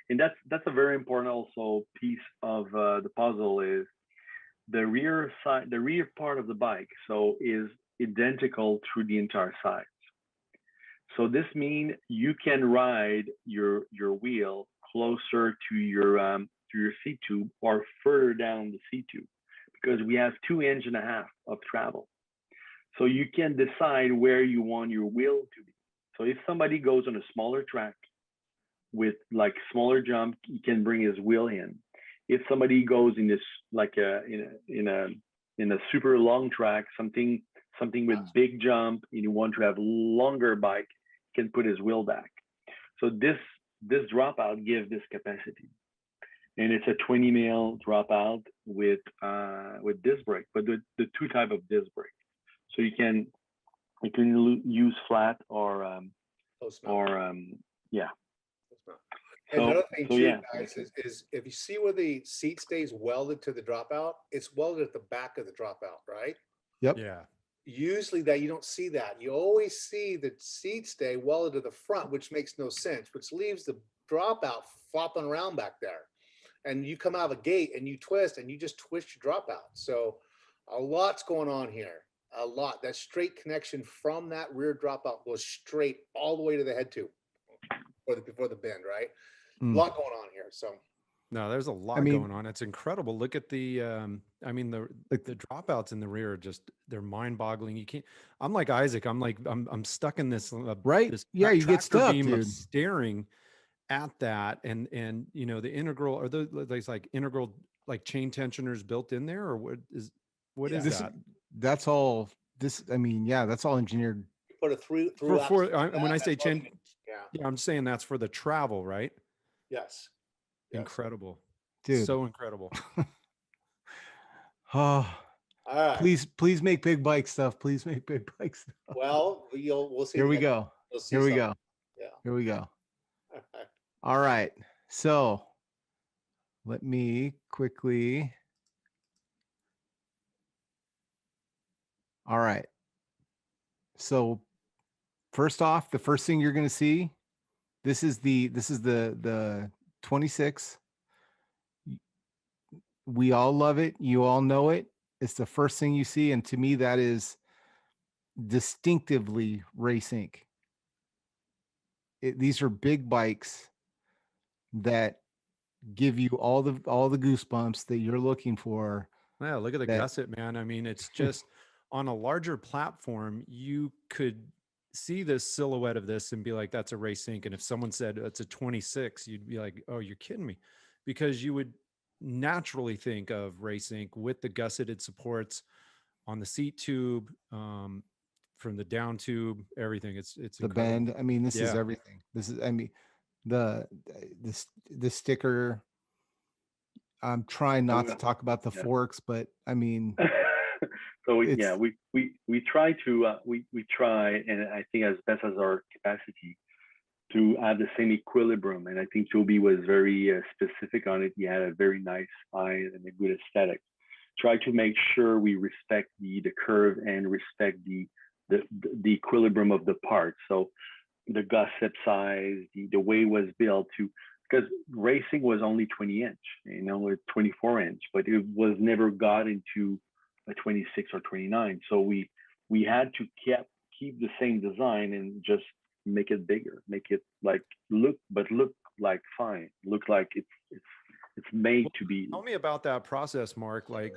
and that's a very important also piece of the puzzle, is the rear side, the rear part of the bike. So is identical through the entire sides. So this means you can ride your wheel closer to your seat tube or further down the seat tube, because we have 2.5 inches of travel. So you can decide where you want your wheel to be. So if somebody goes on a smaller track with like smaller jump, he can bring his wheel in. If somebody goes in this like in a super long track, something with big jump, and you want to have longer bike, he can put his wheel back. So this dropout gives this capacity, and it's a 20 mil dropout with disc brake, but the two type of disc brake. So you can use flat or yeah. And another thing too, guys, is if you see where the seat stays welded to the dropout, it's welded at the back of the dropout, right? Yep. Yeah. Usually that you don't see that. You always see the seat stay welded to the front, which makes no sense, which leaves the dropout flopping around back there. And you come out of a gate and you twist and you just twist your dropout. So a lot's going on here. A lot. That straight connection from that rear dropout goes straight all the way to the head tube before the bend, right? A lot going on here. So no, there's a lot going on. It's incredible. Look at the the dropouts in the rear are just, they're mind-boggling. You can't, I'm like Isaac, I'm stuck in this right. This you get stuck, dude. Staring at that, and you know, the integral, or there's like integral like chain tensioners built in there, or what is that? That's all this, that's all engineered. Put a through when I say chain, I'm saying that's for the travel, right? Yes. Incredible, dude. So incredible. Oh, all right. Please make big bike stuff. Please make big bike stuff. Well, we'll see. Here we go. Here we go. Yeah. Here we go. All right. So let me quickly. All right. So first off, the first thing you're going to see, this is the 26. We all love it. You all know it. It's the first thing you see. And to me, that is distinctively Race Inc. These are big bikes that give you all the goosebumps that you're looking for. Yeah, look at the gusset, man. I mean, it's just on a larger platform, you could see this silhouette of this and be like, that's a Race Inc. And if someone said it's a 26, you'd be like, oh, you're kidding me, because you would naturally think of Race Inc. with the gusseted supports on the seat tube, from the down tube, everything. It's the incredible. Bend. This is everything. This is, the sticker. I'm trying not to talk about the forks, but so we try to we try, and I think as best as our capacity, to have the same equilibrium. And I think Toby was very specific on it. He had a very nice eye and a good aesthetic. Try to make sure we respect the curve and respect the equilibrium of the part. So the gusset size, the way it was built, because racing was only 20 inch, 24 inch, but it was never got into a 26 or 29. So we had to keep the same design and just make it bigger, make it like look like fine, look like it's made to be. Tell me about that process, Marc. Like,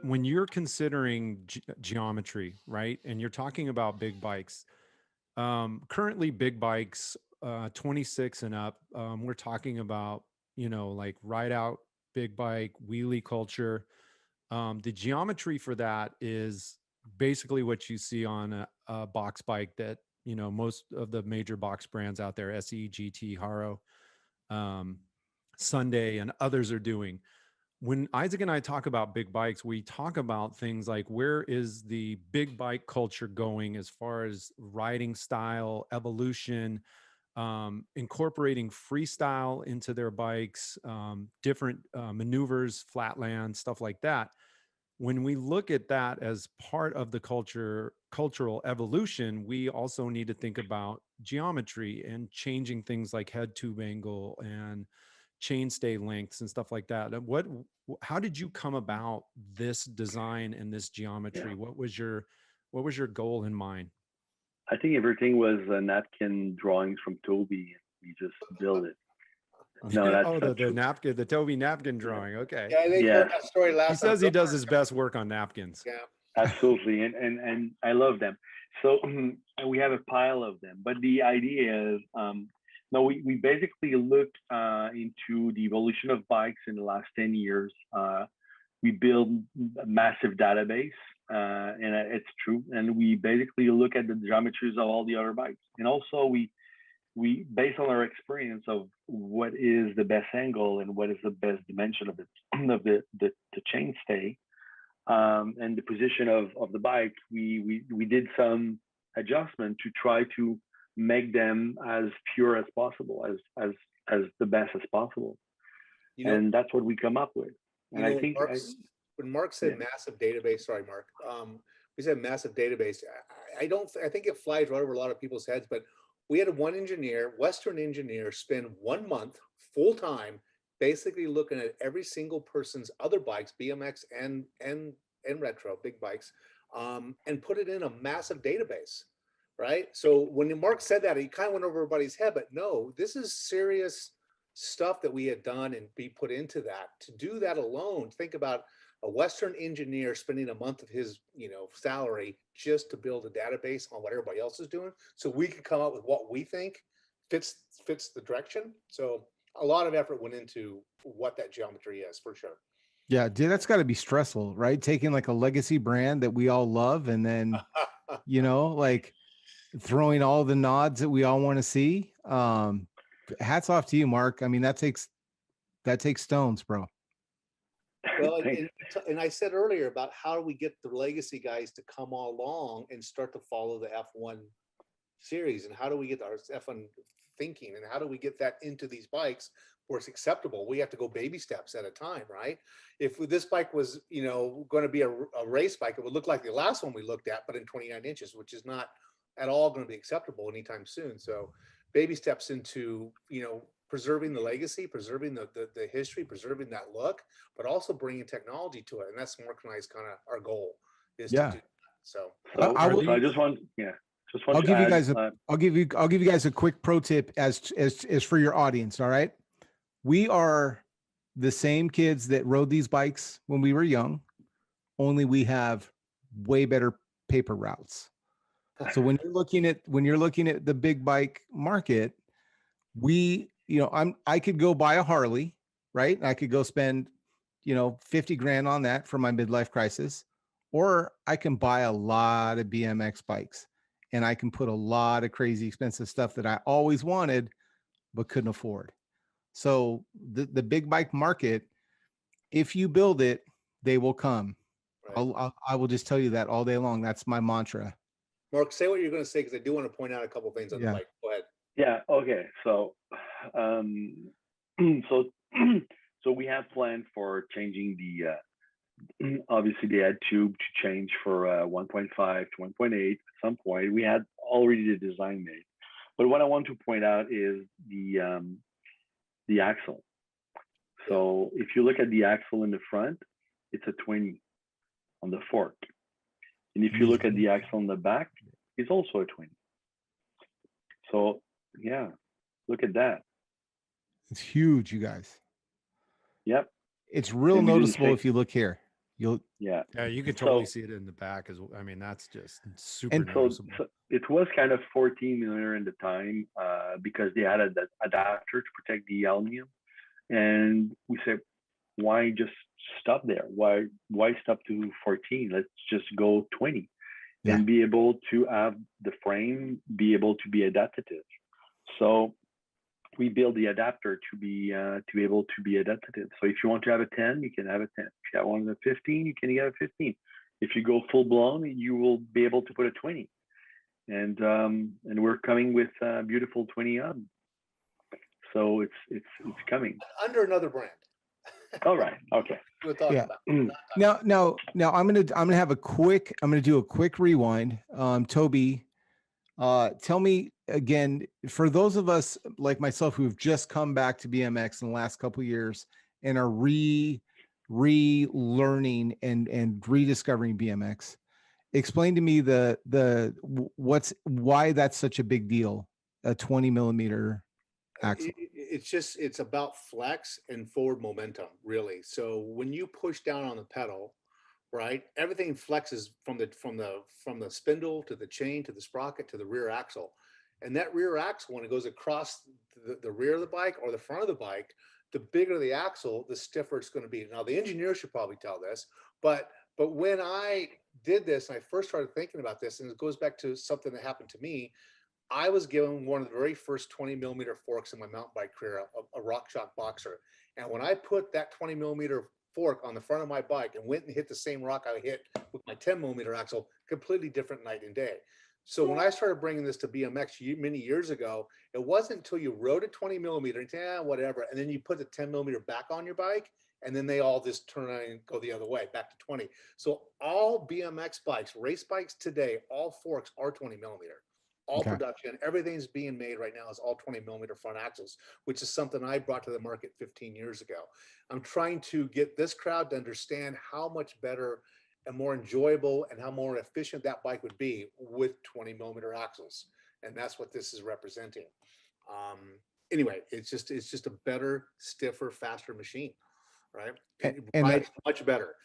when you're considering geometry, right, and you're talking about big bikes, currently big bikes, 26 and up, we're talking about, like ride out big bike, wheelie culture. The geometry for that is basically what you see on a box bike that, most of the major box brands out there, SE, GT, Haro, Sunday, and others are doing. when Isaac and I talk about big bikes, we talk about things like where is the big bike culture going as far as riding style, evolution, incorporating freestyle into their bikes, different maneuvers, flatland, stuff like that. When we look at that as part of the cultural evolution, we also need to think about geometry and changing things like head tube angle and chainstay lengths and stuff like that. How did you come about this design and this geometry? What was your goal in mind? I think everything was napkin drawings from Toby. We just built it. No, that's the napkin, the Toby napkin drawing. Okay. Yeah, I think heard that story last. He says he does his best work on napkins. Yeah, absolutely, and I love them. So we have a pile of them. But the idea is, no, we basically looked into the evolution of bikes in the last 10 years. We build a massive database, and it's true. And we basically look at the geometries of all the other bikes, and also we based on our experience of what is the best angle and what is the best dimension of the chainstay, and the position of the bike, we did some adjustment to try to make them as pure as possible, as the best as possible. And that's what we come up with. And I think when Marc said massive database, sorry, Marc, we said massive database. I think it flies right over a lot of people's heads, but we had one engineer, Western engineer, spend 1 month full time, basically looking at every single person's other bikes, BMX and retro, big bikes, and put it in a massive database, right? So when Marc said that, he kind of went over everybody's head, but no, this is serious stuff that we had done and be put into that. To do that alone, think about a Western engineer spending a month of his, salary just to build a database on what everybody else is doing, so we could come up with what we think fits the direction. So a lot of effort went into what that geometry is, for sure. Yeah, dude, that's got to be stressful, right? Taking like a legacy brand that we all love, and then like throwing all the nods that we all want to see. Hats off to you, Marc. I mean, that takes stones, bro. Well, and I said earlier about how do we get the legacy guys to come along and start to follow the F1 series, and how do we get our F1 thinking, and how do we get that into these bikes where it's acceptable? We have to go baby steps at a time, right? If this bike was, going to be a race bike, it would look like the last one we looked at, but in 29 inches, which is not at all going to be acceptable anytime soon. So baby steps into, preserving the legacy, preserving the history, preserving that look, but also bringing technology to it. And that's Marc and I's kind of our goal is to do that. So I just want, I'll give you guys a quick pro tip as for your audience. All right. We are the same kids that rode these bikes when we were young, only we have way better paper routes. So when you're looking at the big bike market, I could go buy a Harley, right? I could go spend, 50 grand on that for my midlife crisis, or I can buy a lot of BMX bikes and I can put a lot of crazy expensive stuff that I always wanted, but couldn't afford. So the big bike market, if you build it, they will come. Right. I will just tell you that all day long. That's my mantra. Marc, say what you're going to say, because I do want to point out a couple of things on the bike. Go ahead. Yeah. Okay. So, so we have planned for changing the. Obviously, the head tube to change for 1.5 to 1.8 at some point. We had already the design made, but what I want to point out is the axle. So if you look at the axle in the front, it's a 20 on the fork, and if you look at the axle in the back, it's also a 20. So yeah, look at that. It's huge, you guys. Yep. It's real noticeable if you look here. You can totally see it in the back as well. I mean, that's just super noticeable. So it was kind of 14 millimeter in the time because they added that adapter to protect the aluminum, and we said, why just stop there? Why stop to 14? Let's just go 20 and be able to have the frame be able to be adaptive. So we build the adapter to be able to be adaptive. So if you want to have a 10, you can have a 10. If you want a 15, you can get a 15. If you go full blown, you will be able to put a 20. And we're coming with a beautiful 20 up. So it's coming under another brand. All right. Okay. We'll talk Yeah. about Now I'm gonna have a quick. I'm gonna do a quick rewind. Toby, tell me again, for those of us like myself who have just come back to BMX in the last couple of years and are relearning and rediscovering BMX, explain to me why that's such a big deal, a 20 millimeter axle. It's about flex and forward momentum, really. So when you push down on the pedal, right, everything flexes from the spindle to the chain to the sprocket to the rear axle. And that rear axle, when it goes across the rear of the bike or the front of the bike, the bigger the axle, the stiffer it's going to be. Now, the engineer should probably tell this, but when I did this and I first started thinking about this, and it goes back to something that happened to me, I was given one of the very first 20 millimeter forks in my mountain bike career, a RockShox Boxer. And when I put that 20 millimeter fork on the front of my bike and went and hit the same rock I hit with my 10 millimeter axle, completely different night and day. So when I started bringing this to BMX many years ago, it wasn't until you rode a 20 millimeter, whatever, and then you put the 10 millimeter back on your bike, and then they all just turn around and go the other way, back to 20. So all BMX bikes, race bikes today, all forks are 20 millimeter. All production, everything's being made right now is all 20 millimeter front axles, which is something I brought to the market 15 years ago. I'm trying to get this crowd to understand how much better and more enjoyable and how more efficient that bike would be with 20 millimeter axles. And that's what this is representing. Anyway, it's just a better, stiffer, faster machine, right? And much better.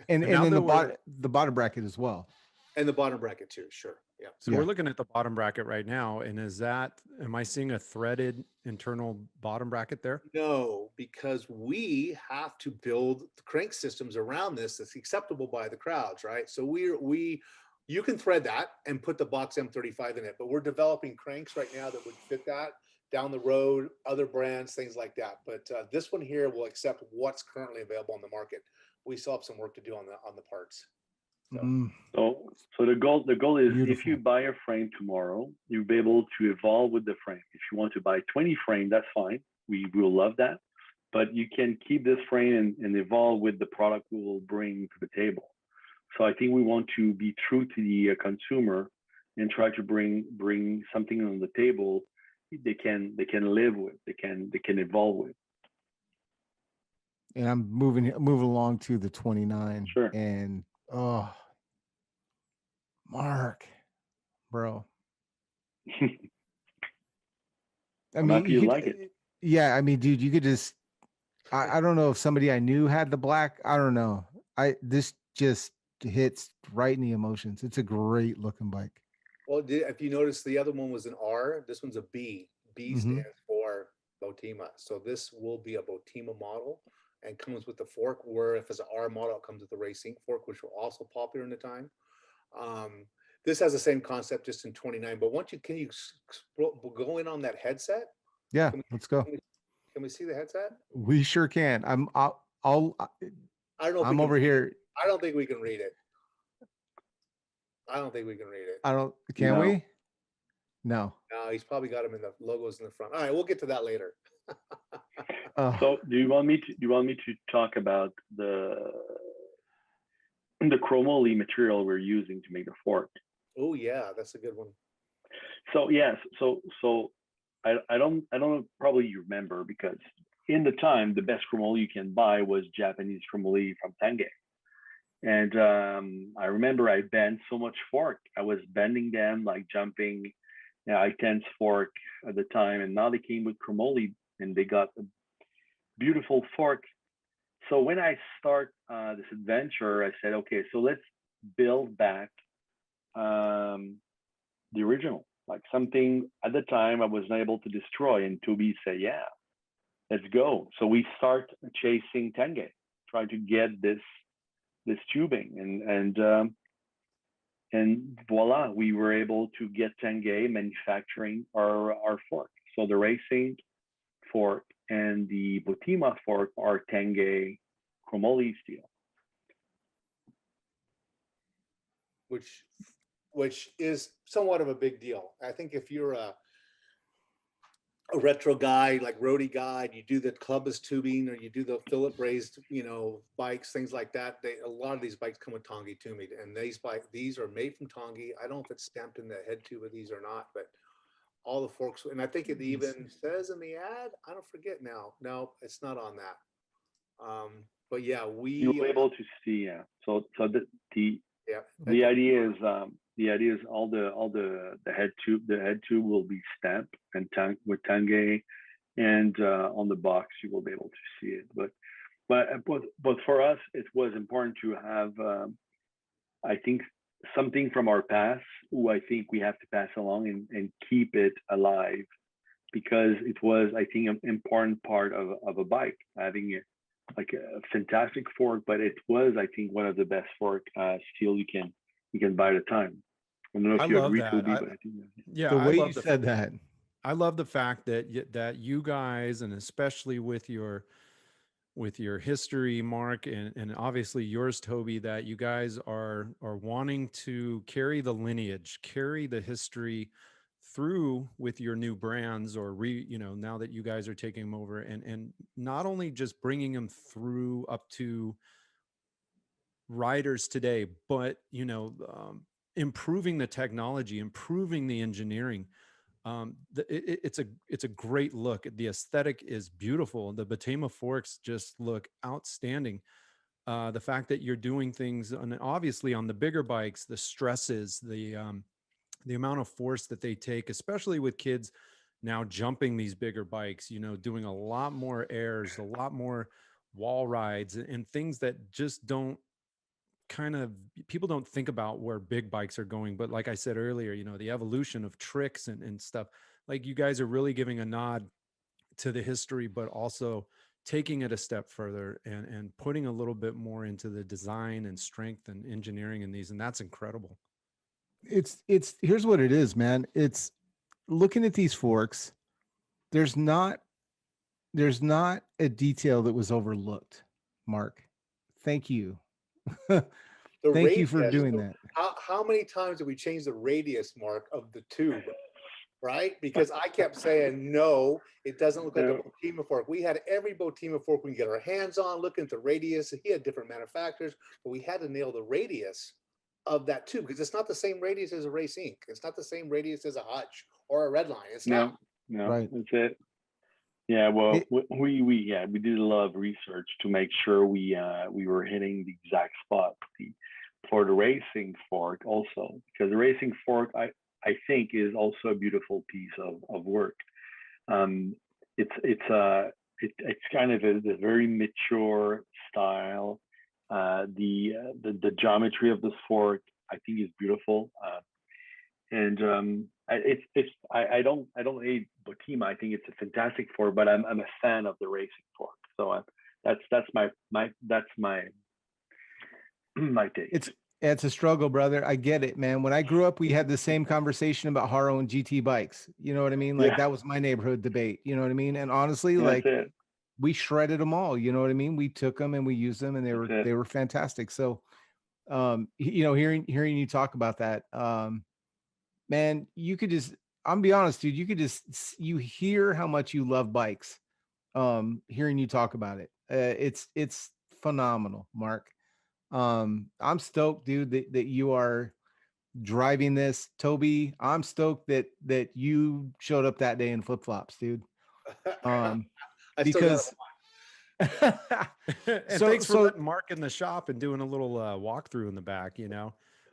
and then the bottom bracket as well. And the bottom bracket too, sure. Yeah. So we're looking at the bottom bracket right now. And am I seeing a threaded internal bottom bracket there? No, because we have to build the crank systems around this that's acceptable by the crowds, right? So you can thread that and put the box M35 in it, but we're developing cranks right now that would fit that down the road, other brands, things like that. But this one here will accept what's currently available on the market. We still have some work to do on the parts. So the goal is, Beautiful. If you buy a frame tomorrow, you'll be able to evolve with the frame. If you want to buy 20 frame, that's fine. We will love that. But you can keep this frame and evolve with the product we will bring to the table. So I think we want to be true to the consumer and try to bring something on the table they can live with, they can evolve with. And I'm moving along to the 29. Sure. And Marc, bro. I mean, you like it. Yeah, I mean, dude, you could just. I don't know if somebody I knew had the black. I don't know. This just hits right in the emotions. It's a great looking bike. Well, if you notice, the other one was an R. This one's a B. B stands for Botima. So this will be a Botima model and comes with the fork, where if it's an R model, it comes with the Race Inc fork, which were also popular in the time. This has the same concept, just in 29. But can you go in on that headset? Yeah, let's go. Can we see the headset? We sure can. I don't know. I'm over here. I don't think we can read it. Can we? No. No, he's probably got them in the logos in the front. All right, we'll get to that later. So do you want me to talk about the Chromoly material we're using to make the fork? Oh yeah, that's a good one. So yes, so I don't know, probably you remember, because in the time the best Chromoly you can buy was Japanese Chromoly from Tange. And I remember I bent so much fork. I was bending them like jumping I-10's fork at the time, and now they came with Chromoly and they got a beautiful fork. So when I start this adventure, I said, okay, so let's build back the original, like something at the time I was not able to destroy. And Toby said, yeah, let's go. So we start chasing Tange, trying to get this tubing, and voila, we were able to get Tange manufacturing our fork. So the Race Inc fork and the Botima fork are Tanguay Chromoly steel. Which is somewhat of a big deal. I think if you're a retro guy, like roadie guy, you do the clubless tubing or you do the Phillip raised, bikes, things like that. A lot of these bikes come with Tanguay tubing, and these are made from Tanguay. I don't know if it's stamped in the head tube of these or not, but all the forks, and I think it even says in the ad, I don't forget now. No, it's not on that. But yeah, you'll be able to see. Yeah. So the idea is all the head tube will be stamped and with Tanguay, and on the box you will be able to see it. But for us, it was important to have, I think, something from our past, who I think we have to pass along and keep it alive, because it was, I think, an important part of a bike, having like a fantastic fork, but it was, I think, one of the best fork steel you can buy at a time. I don't know if you agree, Toby, but I think yeah, the way you said said that. I love the fact that you guys, and especially with your history, Marc, and obviously yours, Toby, that you guys are wanting to carry the lineage, carry the history through with your new brands, or now that you guys are taking them over, and not only just bringing them through up to riders today, but improving the technology, improving the engineering. It's a great look. The aesthetic is beautiful. The Botima forks just look outstanding. The fact that you're doing things, and obviously on the bigger bikes, the stresses, the amount of force that they take, especially with kids now jumping these bigger bikes, doing a lot more airs, a lot more wall rides, and things that just people don't think about where big bikes are going. But like I said earlier, the evolution of tricks and stuff, like you guys are really giving a nod to the history, but also taking it a step further and putting a little bit more into the design and strength and engineering in these. And that's incredible. It's here's what it is, man. It's looking at these forks. There's not a detail that was overlooked, Marc. Thank you. Thank you for doing that. How many times did we change the radius, Marc, of the tube? Right? Because I kept saying, no, it doesn't look like a Botima fork. We had every Botima fork we can get our hands on, looking at the radius. He had different manufacturers, but we had to nail the radius of that tube, because it's not the same radius as a Race Inc. It's not the same radius as a Hutch or a Redline. It's not. No, right. That's it. Yeah, well, we did a lot of research to make sure we were hitting the exact spot for the racing fork also, because the racing fork I think is also a beautiful piece of work. It's kind of a very mature style. The geometry of this fork I think is beautiful, and I don't hate Botima. I think it's a fantastic fork, but I'm a fan of the racing fork. So that's my take. It's a struggle, brother. I get it, man. When I grew up, we had the same conversation about Haro and GT bikes. You know what I mean? Like that was my neighborhood debate. You know what I mean? And honestly, we shredded them all. You know what I mean? We took them and we used them, and they were fantastic. So, hearing you talk about that, man, you could just, I'm be honest, dude, you hear how much you love bikes. Hearing you talk about it, it's phenomenal, Marc. I'm stoked, dude, that you are driving this. Toby, I'm stoked that you showed up that day in flip-flops, dude. Because thanks for letting Marc in the shop and doing a little walkthrough in the back.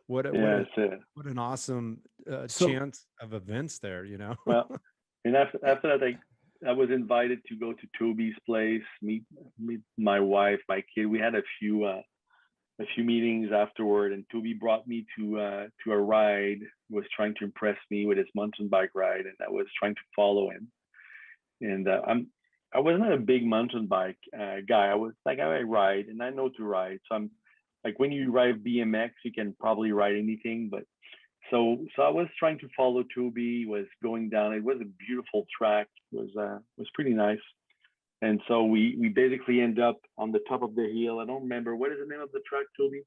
What an awesome chance of events there. Well, and after that, I was invited to go to Toby's place, meet my wife, my kid. We had a few meetings afterward, and Toby brought me to a ride. He was trying to impress me with his mountain bike ride, and I was trying to follow him. And I was not a big mountain bike guy. I was like, I ride and I know to ride. So I'm like, when you ride BMX, you can probably ride anything, but So I was trying to follow Toby, was going down. It was a beautiful track. It was pretty nice. And so we basically end up on the top of the hill. I don't remember, what is the name of the track, Toby?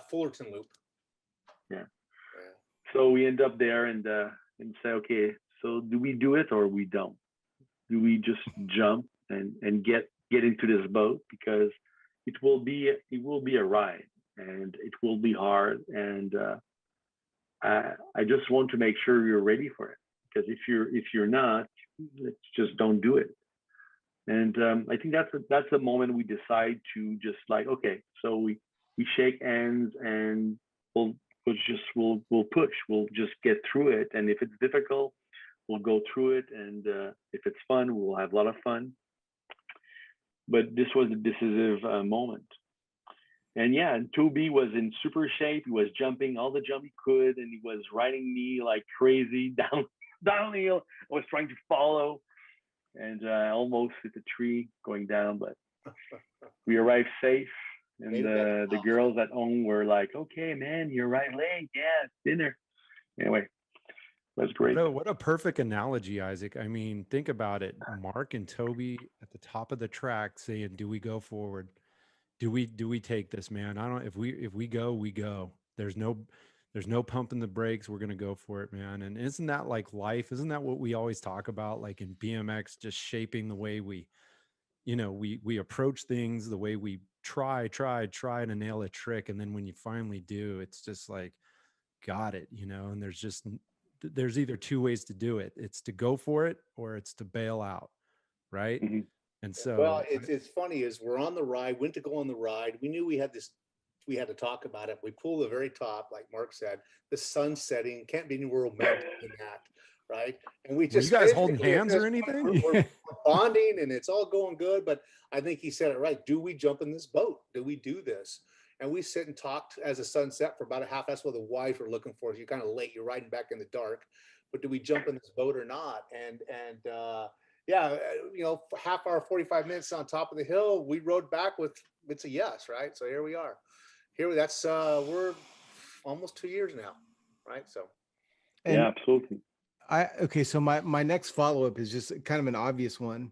Fullerton Loop. Yeah. So we end up there and say, okay, so do we do it or we don't? Do we just jump and get into this boat? Because it will be a ride and it will be hard. And I just want to make sure you're ready for it. Because if you're not, let's just don't do it. And I think that's the moment we decide to just like, okay, so we shake hands and we'll push. We'll just get through it. And if it's difficult, we'll go through it. And if it's fun, we'll have a lot of fun. But this was a decisive moment. And yeah, and Toby was in super shape. He was jumping all the jump he could, and he was riding me like crazy downhill. I was trying to follow, and I almost hit the tree going down, but we arrived safe. And the girls at home were like, okay, man, you're right late. Yeah, it's dinner. Anyway, it was great. What a perfect analogy, Isaac. I mean, think about it. Marc and Toby at the top of the track saying, do we go forward? Do we take this, man? If we go, we go. There's no pumping the brakes. We're going to go for it, man. And isn't that like life? Isn't that what we always talk about? Like in BMX, just shaping the way we approach things, the way we try to nail a trick. And then when you finally do, it's just like, got it, and there's either two ways to do it. It's to go for it or it's to bail out. Right. Mm-hmm. And so, well, it's funny is we're on the ride, went to go on the ride. We knew we had to talk about it. We pull the very top, like Marc said, the sun setting, can't be any more romantic than that. Right. And we just, you guys holding hands or anything? We're bonding and it's all going good. But I think he said it right. Do we jump in this boat? Do we do this? And we sit and talked as the sun set for about a half. That's what the wives were looking for. You're kind of late. You're riding back in the dark. But do we jump in this boat or not? And yeah, half hour, 45 minutes on top of the hill, we rode back with, it's a yes, right? So here we are. We're almost 2 years now, right? So. Yeah, absolutely. Okay, so my next follow-up is just kind of an obvious one.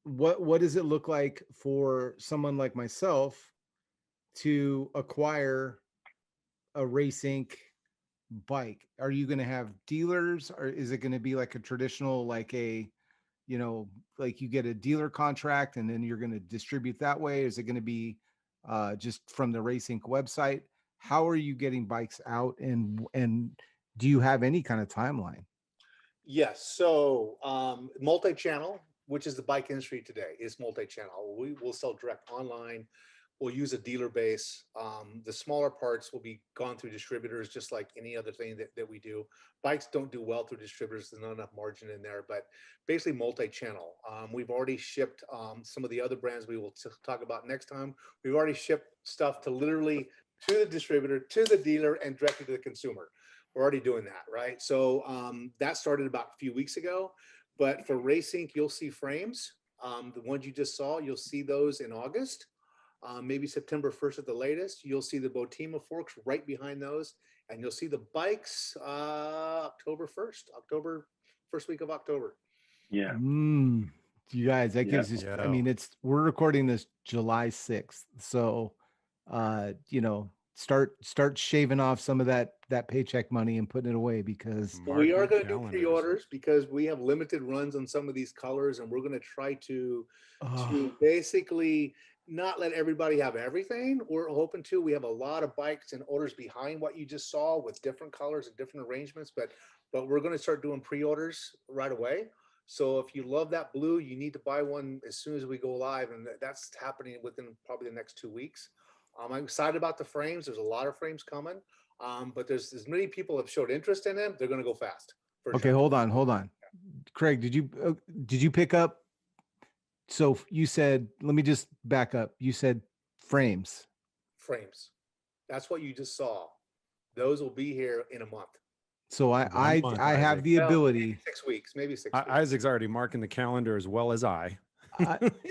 What does it look like for someone like myself to acquire a Race Inc bike? Are you going to have dealers, or is it going to be like a traditional, like like you get a dealer contract and then you're going to distribute that way? Is it going to be just from the Race Inc website? How are you getting bikes out, and do you have any kind of timeline? Yes. So multi-channel, which is the bike industry today, is multi-channel. We will sell direct online. We'll use a dealer base. The smaller parts will be gone through distributors, just like any other thing that we do. Bikes don't do well through distributors. There's not enough margin in there, but basically multi-channel. We've already shipped some of the other brands we will talk about next time. We've already shipped stuff to the distributor, to the dealer, and directly to the consumer. We're already doing that, right? So that started about a few weeks ago. But for Race Inc, you'll see frames. The ones you just saw, you'll see those in August. Maybe September 1st at the latest. You'll see the Botima forks right behind those, and you'll see the bikes October 1st week of October. Yeah. You guys, that gives us, I mean, we're recording this July 6th. So, start shaving off some of that paycheck money and putting it away, because we are going to do pre-orders because we have limited runs on some of these colors, and we're going to try to basically not let everybody have everything. We're hoping to. We have a lot of bikes and orders behind what you just saw with different colors and different arrangements, but we're going to start doing pre-orders right away. So if you love that blue, you need to buy one as soon as we go live, and that's happening within probably the next 2 weeks. I'm excited about the frames. There's a lot of frames coming, but there's as many people have showed interest in them. They're going to go fast. Okay, sure. Hold on. Craig, did you pick up? So you said, let me just back up. You said frames. Frames. That's what you just saw. Those will be here in a month. So I have the ability. Maybe 6 weeks, maybe 6 weeks. Isaac's already marking the calendar as well as I.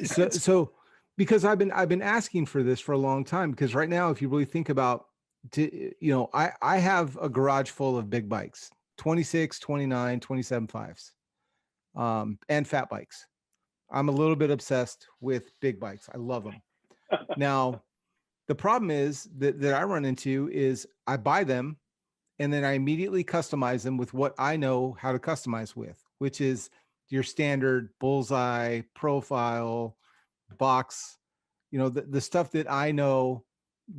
So because I've been asking for this for a long time, because right now, if you really think about I have a garage full of big bikes, 26, 29, 27 fives, and fat bikes. I'm a little bit obsessed with big bikes. I love them. Now, the problem is that I run into is I buy them and then I immediately customize them with what I know how to customize with, which is your standard bullseye, profile, box, the stuff that I know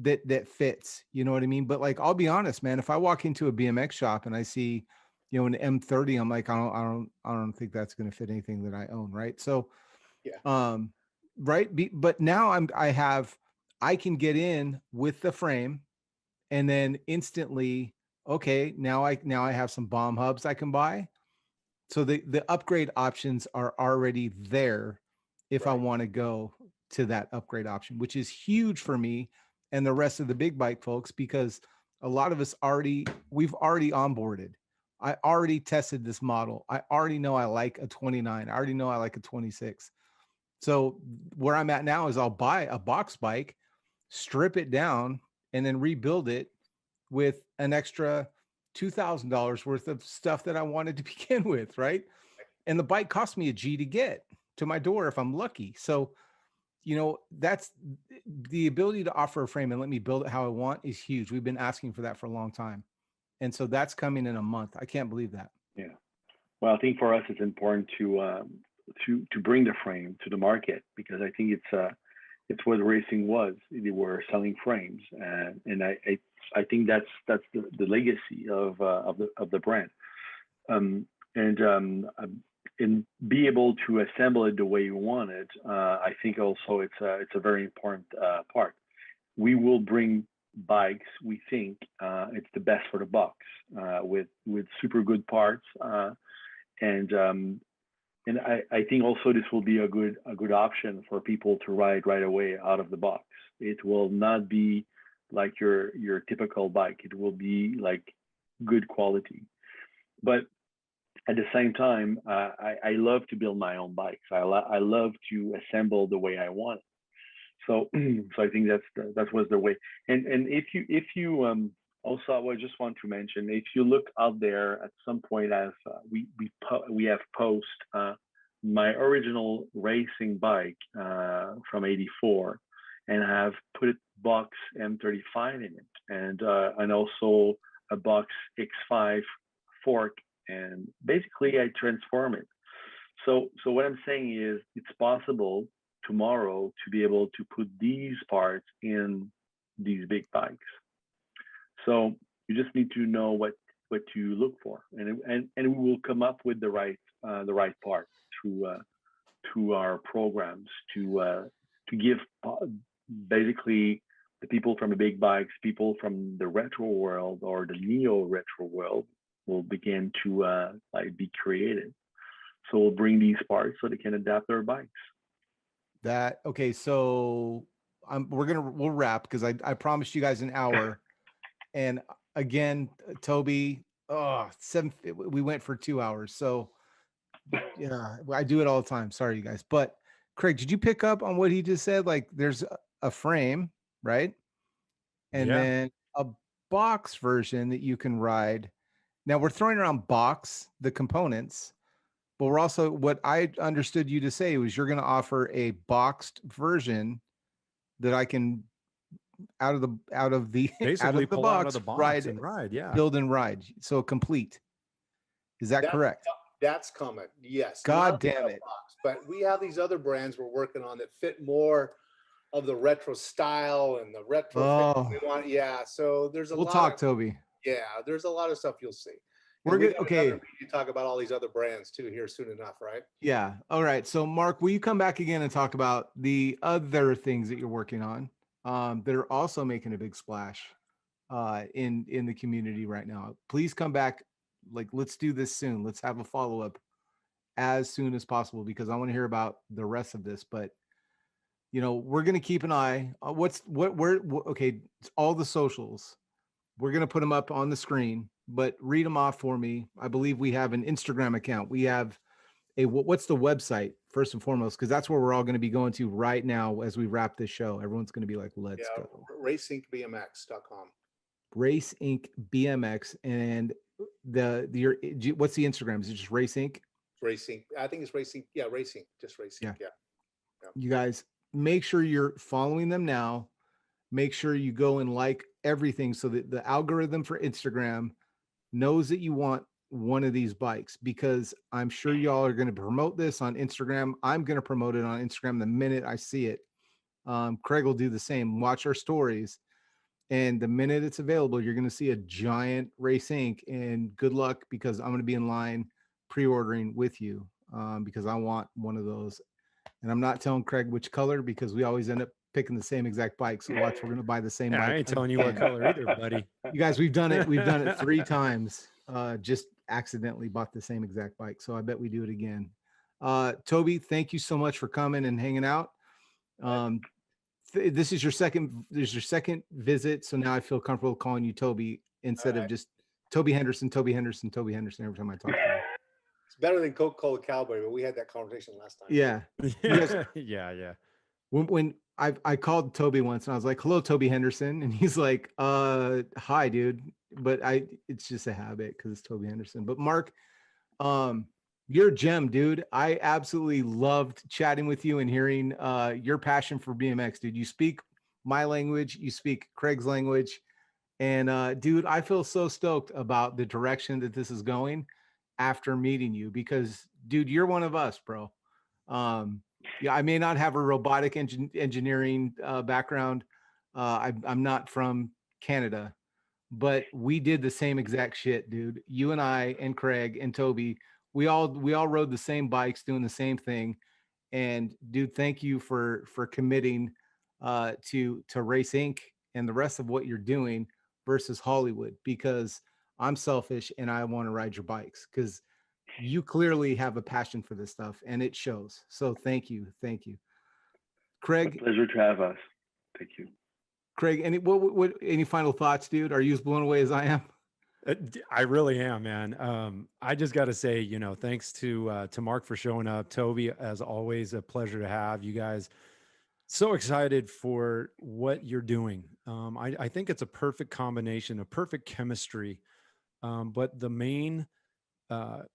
that fits, you know what I mean? But like, I'll be honest, man, if I walk into a BMX shop and I see, an M30, I'm like, I don't think that's going to fit anything that I own. Right. So, Yeah. Right. But now I can get in with the frame and then instantly, okay, now I have some bomb hubs I can buy. So the upgrade options are already there if I Right. want to go to that upgrade option, which is huge for me and the rest of the big bike folks, because a lot of us we've already onboarded. I already tested this model. I already know I like a 29. I already know I like a 26. So where I'm at now is I'll buy a box bike, strip it down, and then rebuild it with an extra $2,000 worth of stuff that I wanted to begin with, right? And the bike cost me a G to get to my door if I'm lucky. So, that's the ability to offer a frame and let me build it how I want is huge. We've been asking for that for a long time. And so that's coming in a month. I can't believe that. Yeah. Well, I think for us it's important to bring the frame to the market, because I think it's what racing was. They were selling frames, and I think that's the legacy of the brand, and be able to assemble it the way you want it. I think also it's a very important part. We will bring bikes. We think it's the best for the box, with super good parts, and I think also this will be a good option for people to ride right away out of the box. It will not be like your typical bike. It will be like good quality. But at the same time, I love to build my own bikes. I love to assemble the way I want it. So so I think that was the way. And if you also, I just want to mention, if you look out there at some point, as we have post my original racing bike from '84, and have put box M35 in it, and also a box X5 fork, and basically I transform it. So what I'm saying is it's possible tomorrow to be able to put these parts in these big bikes. So you just need to know what to look for, and we will come up with the right part through our programs to give basically the people from the big bikes, people from the retro world or the neo retro world will begin to be creative. So we'll bring these parts so they can adapt their bikes. Okay, so we'll wrap, because I promised you guys an hour. And again, Toby, we went for 2 hours. So yeah, I do it all the time. Sorry, you guys. But Craig, did you pick up on what he just said? Like, there's a frame, right? And then a box version that you can ride. Now we're throwing around box, the components, but we're also, what I understood you to say was you're going to offer a boxed version that I can out of the basically pull box, out of the box and ride. Yeah. Build and ride. So complete. Is that correct? That's coming. Yes. God damn it. Box, but we have these other brands we're working on that fit more of the retro style and the retro we want. Yeah. So there's we'll talk, Toby. Yeah, there's a lot of stuff you'll see. We're good. Okay. You talk about all these other brands too here soon enough, right? Yeah. All right. So Marc, will you come back again and talk about the other things that you're working on that are also making a big splash in the community right now? Please come back. Like, let's do this soon. Let's have a follow-up as soon as possible, because I want to hear about the rest of this. But we're going to keep an eye. Okay, it's all the socials. We're going to put them up on the screen, but read them off for me. I believe we have an Instagram account. We have what's the website first and foremost? Because that's where we're all going to be going to right now as we wrap this show. Everyone's going to be like, let's go. Race Inc BMX.com. Race Inc BMX, and what's the Instagram? Is it just Race Inc? Racing. I think it's racing. Yeah, racing. Just racing. Yeah. Yeah. You guys make sure you're following them now. Make sure you go and like everything so that the algorithm for Instagram knows that you want one of these bikes, because I'm sure y'all are going to promote this on Instagram. I'm going to promote it on Instagram the minute I see it. Craig will do the same. Watch our stories. And the minute it's available, you're going to see a giant Race Inc. And good luck, because I'm going to be in line pre-ordering with you, because I want one of those. And I'm not telling Craig which color, because we always end up picking the same exact bike. So watch, we're going to buy the same Yeah, bike. I ain't telling you what color either, buddy. You guys, we've done it. We've done it 3 times. Just accidentally bought the same exact bike. So I bet we do it again. Toby, thank you so much for coming and hanging out. This is your second visit. So now I feel comfortable calling you Toby instead of just Toby Henderson every time I talk to you. It's better than Cote called Cowboy, but we had that conversation last time. Yeah. Yeah. When I called Toby once and I was like, "Hello, Toby Henderson," and he's like, "Hi, dude," but it's just a habit because it's Toby Henderson. But Marc, you're a gem, dude. I absolutely loved chatting with you and hearing your passion for BMX, dude. You speak my language, you speak Craig's language, and dude, I feel so stoked about the direction that this is going after meeting you, because, dude, you're one of us, bro. Yeah, I may not have a robotic engineering background. I'm not from Canada, but we did the same exact shit, dude. You and I and Craig and Toby, we all rode the same bikes, doing the same thing. And dude, thank you for committing to Race Inc. and the rest of what you're doing versus Hollywood, because I'm selfish and I want to ride your bikes, because you clearly have a passion for this stuff and it shows. So thank you. Craig, pleasure to have us. Thank you. Craig, any final thoughts, dude? Are you as blown away as I am? I really am, man. I just got to say, thanks to Marc for showing up. Toby, as always, a pleasure to have you guys. So excited for what you're doing. I think it's a perfect combination, a perfect chemistry. But the main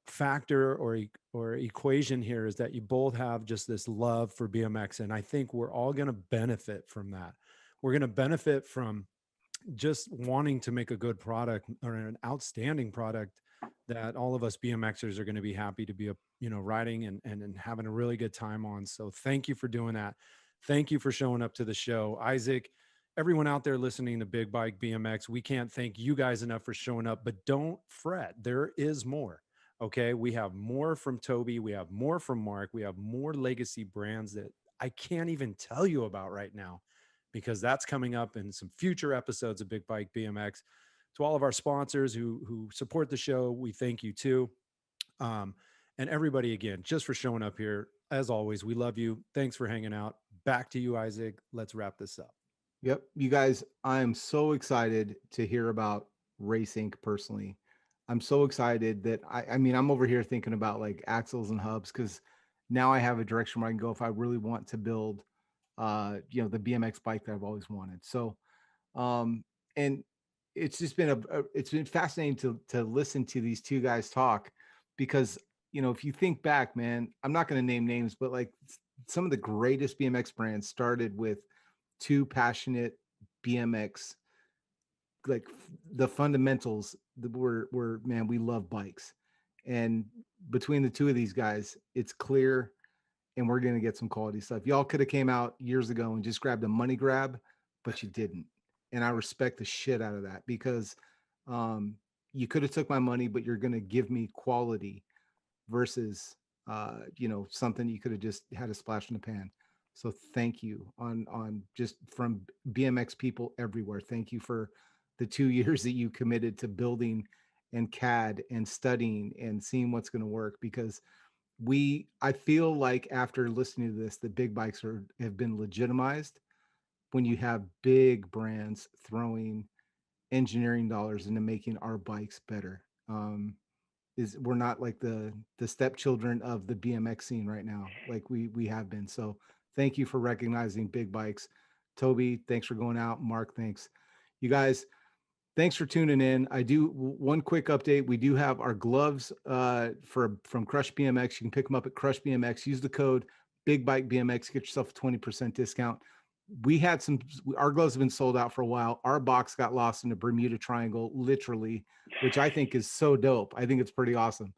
factor or equation here is that you both have just this love for BMX, and I think we're all going to benefit from that. We're going to benefit from just wanting to make a good product or an outstanding product that all of us BMXers are going to be happy to be riding and having a really good time on. So thank you for doing that. Thank you for showing up to the show, Isaac. Everyone out there listening to Big Bike BMX, we can't thank you guys enough for showing up, but don't fret. There is more. Okay. We have more from Toby. We have more from Marc. We have more legacy brands that I can't even tell you about right now, because that's coming up in some future episodes of Big Bike BMX. To all of our sponsors who support the show, we thank you too. And everybody, again, just for showing up here. As always, we love you. Thanks for hanging out. Back to you, Isaac. Let's wrap this up. Yep. You guys, I'm so excited to hear about Race Inc. personally. I'm so excited that I mean, I'm over here thinking about like axles and hubs, because now I have a direction where I can go if I really want to build, the BMX bike that I've always wanted. So, and it's just been it's been fascinating to listen to these two guys talk, because, if you think back, man, I'm not going to name names, but like some of the greatest BMX brands started with two passionate BMX, like the fundamentals were, man, we love bikes. And between the two of these guys, it's clear, and we're going to get some quality stuff. Y'all could have came out years ago and just grabbed a money grab, but you didn't. And I respect the shit out of that, because you could have took my money, but you're going to give me quality versus, something you could have just had a splash in the pan. So thank you on just from BMX people everywhere. Thank you for the 2 years that you committed to building and CAD and studying and seeing what's going to work, because I feel like after listening to this, the big bikes have been legitimized when you have big brands throwing engineering dollars into making our bikes better. We're not like the stepchildren of the BMX scene right now, like we have been. So thank you for recognizing big bikes. Toby, thanks for going out. Marc, thanks. You guys, thanks for tuning in. One quick update. We do have our gloves from Crush BMX. You can pick them up at Crush BMX. Use the code Big Bike BMX. Get yourself a 20% discount. We had our gloves have been sold out for a while. Our box got lost in the Bermuda Triangle, literally, which I think is so dope. I think it's pretty awesome.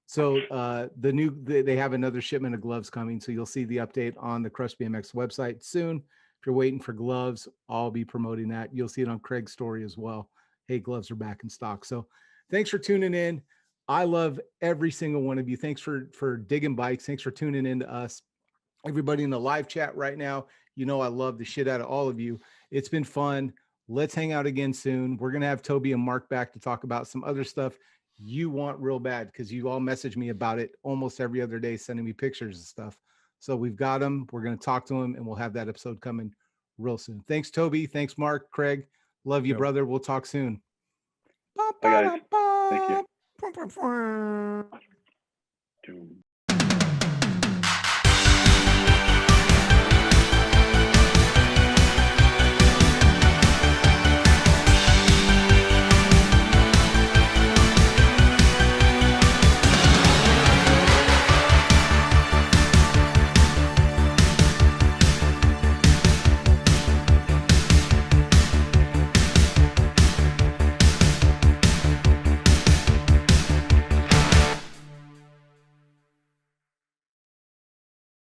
So they have another shipment of gloves coming. So you'll see the update on the Crush BMX website soon. If you're waiting for gloves, I'll be promoting that. You'll see it on Craig's story as well. Hey, gloves are back in stock. So thanks for tuning in. I love every single one of you. Thanks for digging bikes. Thanks for tuning in to us. Everybody in the live chat right now, you know I love the shit out of all of you. It's been fun. Let's hang out again soon. We're going to have Toby and Marc back to talk about some other stuff you want real bad, because you all message me about it almost every other day, sending me pictures and stuff. So we've got them. We're going to talk to them, and we'll have that episode coming real soon. Thanks, Toby. Thanks, Marc. Craig. Love you, brother. We'll talk soon. Bye, guys. Thank you.